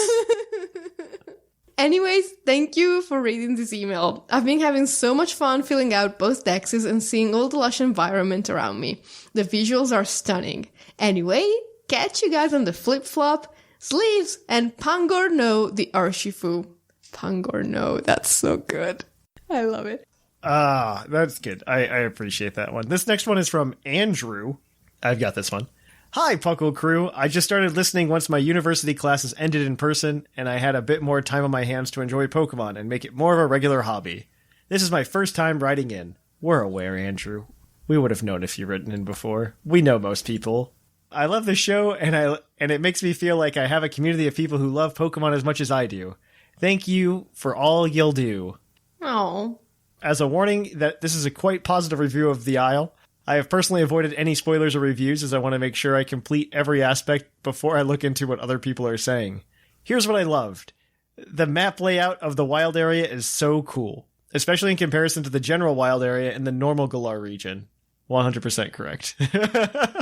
Anyways, thank you for reading this email. I've been having so much fun filling out both dexes and seeing all the lush environment around me. The visuals are stunning. Anyway, catch you guys on the flip-flop, Sleeves, and Pangorno the Urshifu. Pangorno, that's so good. I love it. That's good. I appreciate that one. This next one is from Andrew. I've got this one. Hi, Puckle crew. I just started listening once my university classes ended in person, and I had a bit more time on my hands to enjoy Pokemon and make it more of a regular hobby. This is my first time writing in. We're aware, Andrew. We would have known if you'd written in before. We know most people. I love the show, and it makes me feel like I have a community of people who love Pokemon as much as I do. Thank you for all you'll do. Oh. As a warning that this is a quite positive review of the Isle, I have personally avoided any spoilers or reviews as I want to make sure I complete every aspect before I look into what other people are saying. Here's what I loved. The map layout of the wild area is so cool, especially in comparison to the general wild area in the normal Galar region. 100% correct.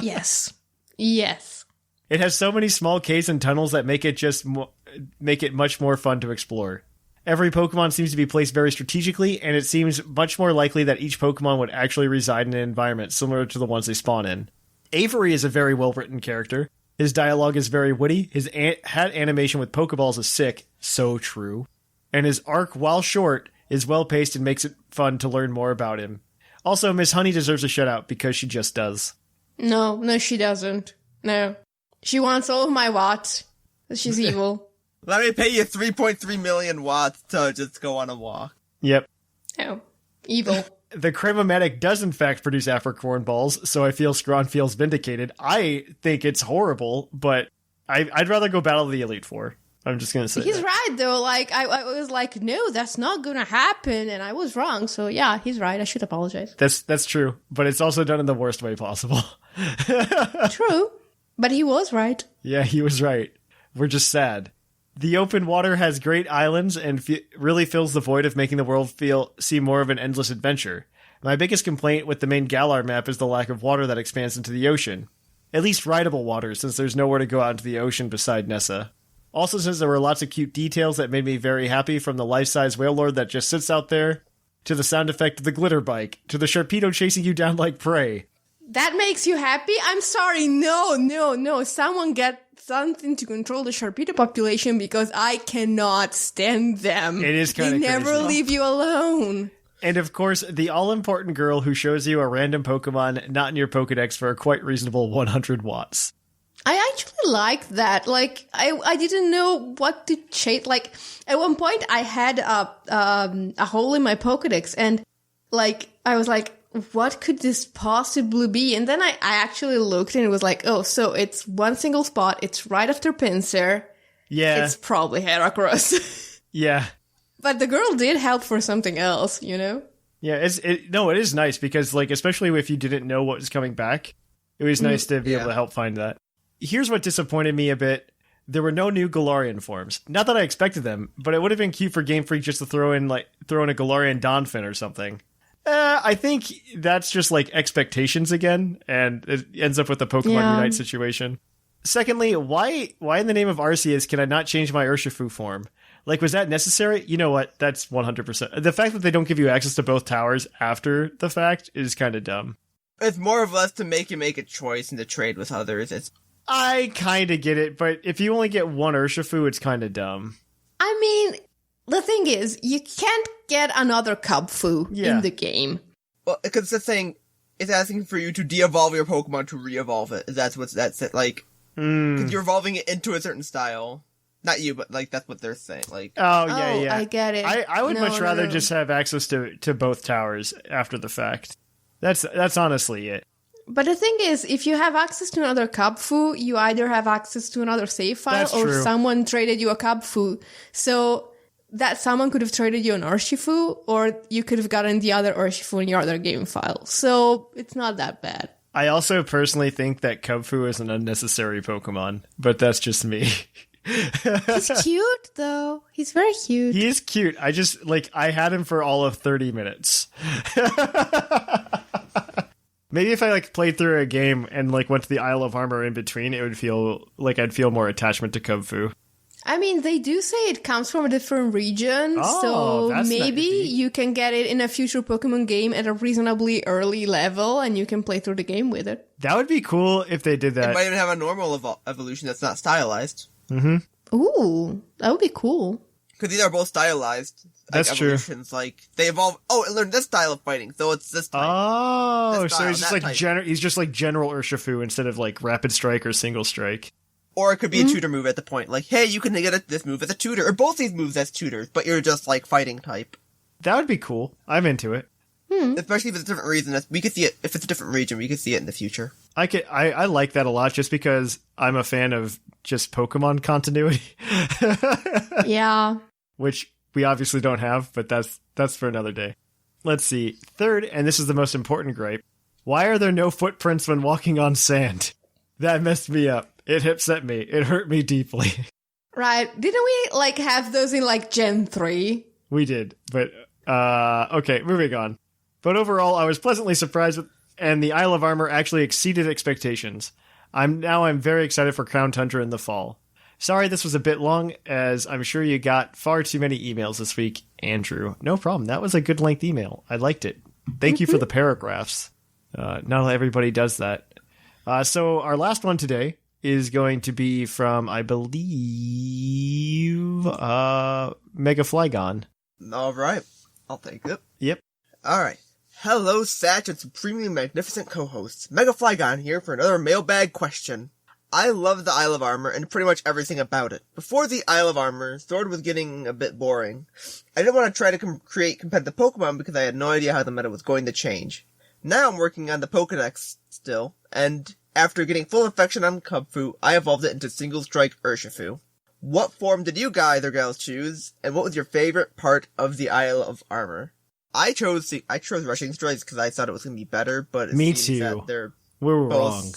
Yes. Yes. It has so many small caves and tunnels that make it much more fun to explore. Every Pokemon seems to be placed very strategically, and it seems much more likely that each Pokemon would actually reside in an environment similar to the ones they spawn in. Avery is a very well-written character. His dialogue is very witty. His hat animation with Pokeballs is sick. So true. And his arc, while short, is well-paced and makes it fun to learn more about him. Also, Miss Honey deserves a shout-out because she just does. No, she doesn't. No. She wants all of my watts. She's evil. Let me pay you 3.3 million watts to just go on a walk. Yep. Oh, evil. The Cremomatic does in fact produce Africorn balls, so I feel Scrawn feels vindicated. I think it's horrible, but I'd rather go battle the Elite Four. I'm just gonna say he's that. right though. Like I was like, no, that's not gonna happen, and I was wrong. So yeah, he's right. I should apologize. That's true, but it's also done in the worst way possible. True, but he was right. Yeah, he was right. We're just sad. The open water has great islands and really fills the void of making the world seem more of an endless adventure. My biggest complaint with the main Galar map is the lack of water that expands into the ocean. At least rideable water, since there's nowhere to go out into the ocean beside Nessa. Also, since there were lots of cute details that made me very happy, from the life-size whale lord that just sits out there, to the sound effect of the glitter bike, to the Sharpedo chasing you down like prey. That makes you happy? I'm sorry. No. Someone get something to control the Sharpedo population because I cannot stand them. It is kind of crazy. They never leave you alone. And of course, the all-important girl who shows you a random Pokemon not in your Pokedex for a quite reasonable 100 watts. I actually like that. Like, I didn't know what to chase. Like, at one point I had a hole in my Pokedex and, like, I was like, what could this possibly be? And then I actually looked and it was like, oh, so it's one single spot. It's right after Pinsir. Yeah. It's probably Heracross. Yeah. But the girl did help for something else, you know? Yeah, it is nice because, like, especially if you didn't know what was coming back, it was nice to be able to help find that. Here's what disappointed me a bit. There were no new Galarian forms. Not that I expected them, but it would have been cute for Game Freak just to throw in a Galarian Donphin or something. I think that's just like expectations again, and it ends up with the Pokemon Unite situation. Secondly, why in the name of Arceus can I not change my Urshifu form? Like, was that necessary? You know what? That's 100%. The fact that they don't give you access to both towers after the fact is kind of dumb. It's more or less to make you make a choice and to trade with others. I kind of get it, but if you only get one Urshifu, it's kind of dumb. I mean, the thing is, you can't get another Cubfu in the game. Well, because the thing is asking for you to de-evolve your Pokemon to re-evolve it. That's it. Like, because you're evolving it into a certain style. Not you, but like that's what they're saying. Like, oh yeah, I get it. I would much rather just have access to both towers after the fact. That's honestly it. But the thing is, if you have access to another Cubfu, you either have access to another save file That's or true. someone traded you a Cubfu. So that someone could have traded you an Urshifu, or you could have gotten the other Urshifu in your other game file. So it's not that bad. I also personally think that Cubfu is an unnecessary Pokemon, but that's just me. He's cute, though. He's very cute. He is cute. I had him for all of 30 minutes. Maybe if I played through a game and went to the Isle of Armor in between, it would feel like I'd feel more attachment to Cubfu. I mean, they do say it comes from a different region, so maybe you can get it in a future Pokemon game at a reasonably early level, and you can play through the game with it. That would be cool if they did that. It might even have a normal evolution that's not stylized. Mm-hmm. Ooh, that would be cool. Because these are both stylized. That's evolutions. True. They evolve. Oh, it learned this style of fighting, so it's this type. Oh, this style, so he's just he's just like General Urshifu instead of Rapid Strike or Single Strike. Or it could be a tutor move at the point. Hey, you can get this move as a tutor, or both these moves as tutors, but you're just fighting type. That would be cool. I'm into it. Especially if it's a different reason. We could see it if it's a different region. We could see it in the future. I like that a lot, just because I'm a fan of just Pokemon continuity. Yeah. Which we obviously don't have, but that's for another day. Let's see. Third, and this is the most important gripe. Why are there no footprints when walking on sand? That messed me up. It upset me. It hurt me deeply. Right. Didn't we have those in Gen 3? We did, but okay, moving on. But overall, I was pleasantly surprised with, and the Isle of Armor actually exceeded expectations. I'm very excited for Crown Tundra in the fall. Sorry this was a bit long, as I'm sure you got far too many emails this week, Andrew. No problem. That was a good length email. I liked it. Thank you for the paragraphs. Not everybody does that. So our last one today is going to be from, I believe, Mega Flygon. All right. I'll take it. Yep. All right. Hello, Thatch and supremely magnificent co-hosts. Mega Flygon here for another mailbag question. I love the Isle of Armor and pretty much everything about it. Before the Isle of Armor, Sword was getting a bit boring. I didn't want to try to create competitive Pokemon because I had no idea how the meta was going to change. Now I'm working on the Pokedex still, and after getting full infection on Cubfu, I evolved it into Single Strike Urshifu. What form did you guys or gals choose, and what was your favorite part of the Isle of Armor? I chose Rushing Strikes because I thought it was going to be better, but it seems that they're we're both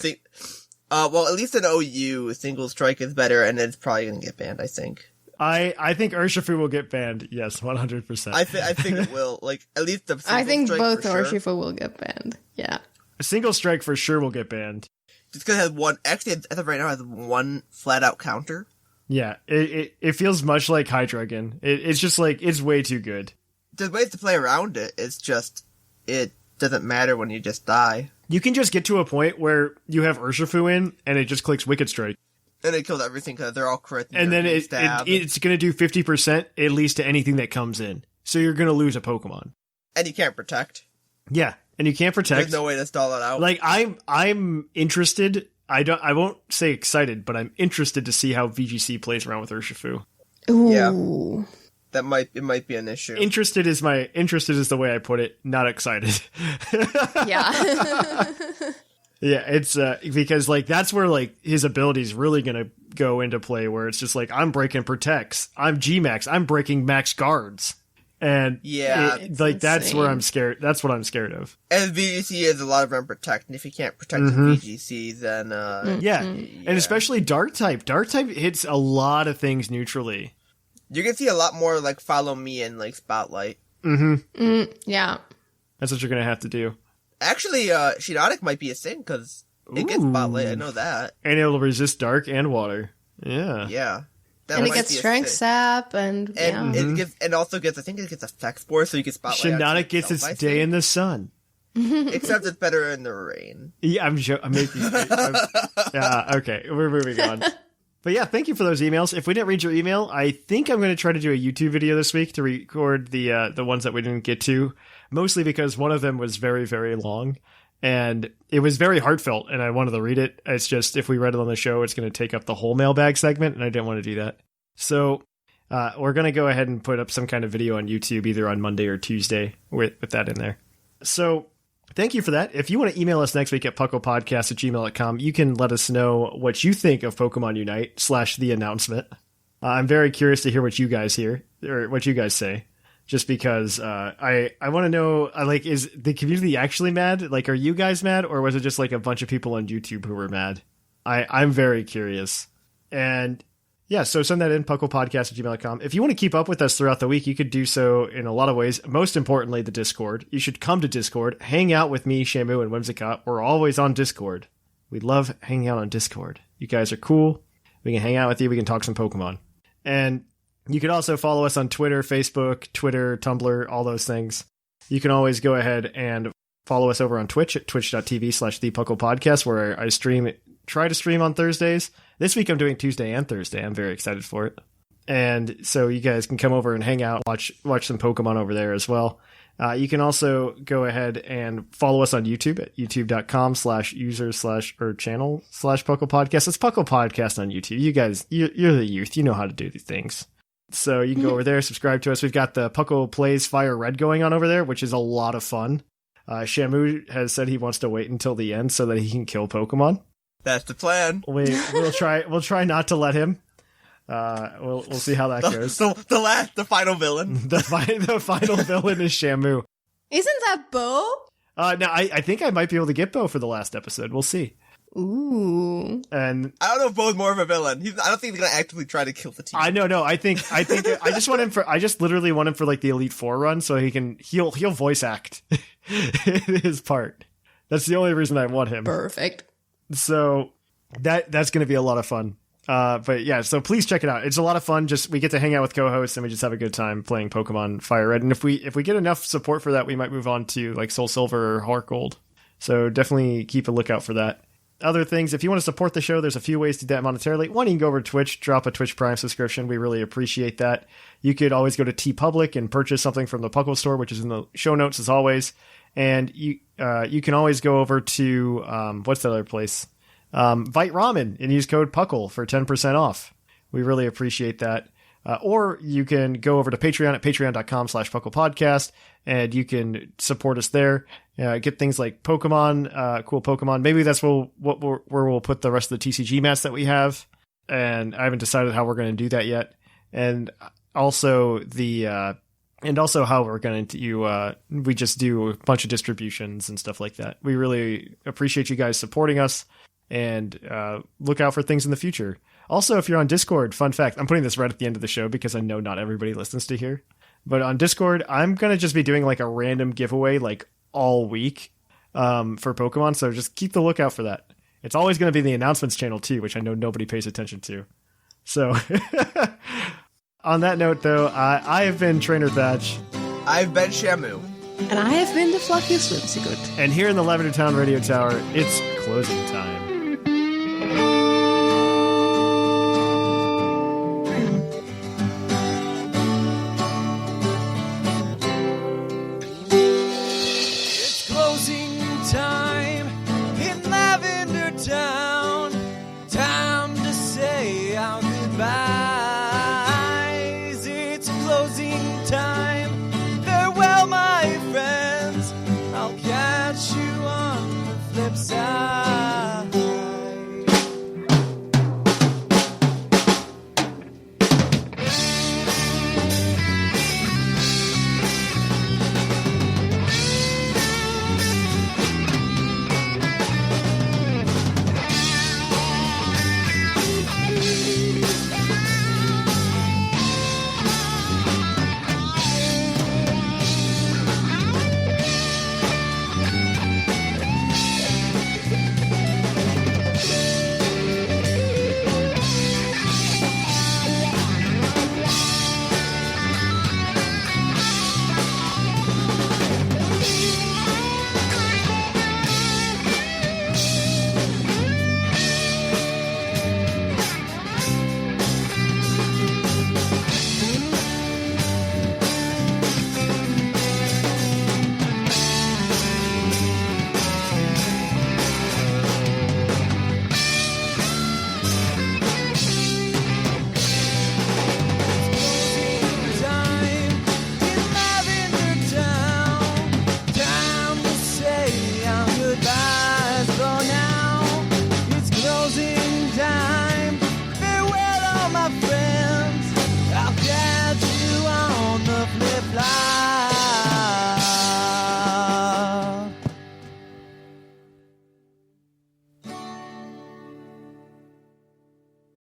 wrong. Well, at least in OU, Single Strike is better, and it's probably going to get banned, I think. I think Urshifu will get banned. Yes, 100%. I think it will. Like, at least the Single I think Strike both for sure. Urshifu will get banned. Yeah. A Single Strike for sure will get banned. Just because it has one, actually, as of right now, it has one flat-out counter. Yeah, it feels much like Hydreigon. It's just like, it's way too good. There's ways to play around it. It's just, it doesn't matter when you just die. You can just get to a point where you have Urshifu in, and it just clicks Wicked Strike. And it kills everything because they're all crit. And then it's going to do 50% at least to anything that comes in. So you're going to lose a Pokemon. And you can't protect. Yeah, and you can't protect. There's no way to stall it out. Like, I'm interested. I won't say excited, but I'm interested to see how VGC plays around with Urshifu. Ooh. Yeah. It might be an issue. Interested is the way I put it, not excited. Yeah. Yeah, it's because like that's where like his ability is really gonna go into play, where it's just like I'm breaking protects, I'm G-Max, I'm breaking max guards, and yeah, that's where I'm scared. That's what I'm scared of. And VGC has a lot of protect, and if you can't protect the VGC, then yeah, and especially Dark type. Dark type hits a lot of things neutrally. You can see a lot more like Follow Me and like Spotlight. Yeah. That's what you're gonna have to do. Actually, Shiinotic might be a thing because it gets Spotlight. I know that, and it'll resist Dark and Water. Yeah, yeah. And it gets Strength Sap, and it gives, and also gets, I think it gets Effect Spore, so you get Spotlight. Shiinotic gets its day in the sun. Except it's better in the rain. Yeah, I'm making. Yeah, okay, we're moving on. But yeah, thank you for those emails. If we didn't read your email, I think I'm going to try to do a YouTube video this week to record the ones that we didn't get to, mostly because one of them was very, very long, and it was very heartfelt, and I wanted to read it. It's just, if we read it on the show, it's going to take up the whole mailbag segment, and I didn't want to do that. So we're going to go ahead and put up some kind of video on YouTube, either on Monday or Tuesday, with that in there. So thank you for that. If you want to email us next week at puclpodcast@gmail.com, you can let us know what you think of Pokemon Unite / the announcement. I'm very curious to hear what you guys hear, or what you guys say, just because I want to know, like, is the community actually mad? Like, are you guys mad, or was it just like a bunch of people on YouTube who were mad? I'm very curious. And yeah, so send that in, puclpodcast@gmail.com. If you want to keep up with us throughout the week, you could do so in a lot of ways. Most importantly, the Discord. You should come to Discord, hang out with me, Shamu, and Whimsicott. We're always on Discord. We love hanging out on Discord. You guys are cool. We can hang out with you. We can talk some Pokemon. And you can also follow us on Twitter, Facebook, Twitter, Tumblr, all those things. You can always go ahead and follow us over on Twitch at twitch.tv/ThePucklePodcast, where I try to stream on Thursdays. This week I'm doing Tuesday and Thursday. I'm very excited for it. And so you guys can come over and hang out, watch some Pokemon over there as well. You can also go ahead and follow us on YouTube at youtube.com/user/channel/PucklePodcast. It's Puckle Podcast on YouTube. You guys, you're the youth. You know how to do these things. So you can go over there, subscribe to us. We've got the Puckle Plays Fire Red going on over there, which is a lot of fun. Shamu has said he wants to wait until the end so that he can kill Pokemon. That's the plan. We'll try not to let him. We'll see how that goes. The final villain. The final villain is Shamu. Isn't that Bo? No, I think I might be able to get Bo for the last episode. We'll see. Ooh. And I don't know if Bo's more of a villain. I don't think he's gonna actively try to kill the team. I know. I think I just literally want him for like the Elite Four run, so he'll voice act his part. That's the only reason I want him. Perfect. So that's going to be a lot of fun. But yeah, so please check it out. It's a lot of fun. Just we get to hang out with co-hosts and we just have a good time playing Pokemon Fire Red. And if we get enough support for that, we might move on to like Soul Silver or Heart Gold. So definitely keep a lookout for that. other things, if you want to support the show, there's a few ways to do that monetarily. One, you can go over to Twitch, drop a Twitch Prime subscription. We really appreciate that. You could always go to TeePublic and purchase something from the PUCL store, which is in the show notes as always. And you can always go over to, what's the other place? Vite Ramen and use code PUCL for 10% off. We really appreciate that. Or you can go over to Patreon at patreon.com/puclpodcast and you can support us there. Get things like Pokemon, cool Pokemon. Maybe that's where we'll put the rest of the TCG mats that we have. And I haven't decided how we're going to do that yet. And also how we're going to we just do a bunch of distributions and stuff like that. We really appreciate you guys supporting us and look out for things in the future. Also, if you're on Discord, fun fact, I'm putting this right at the end of the show because I know not everybody listens to here. But on Discord, I'm going to just be doing like a random giveaway like all week for Pokemon. So just keep the lookout for that. It's always going to be the announcements channel too, which I know nobody pays attention to. So on that note, though, I have been Trainer Thatch. I've been Shamu. And I have been the Fluffiest Whimsicott. And here in the Lavender Town Radio Tower, it's closing time. Time to say our goodbyes. It's closing time. Farewell, my friends. I'll catch you on the flip side.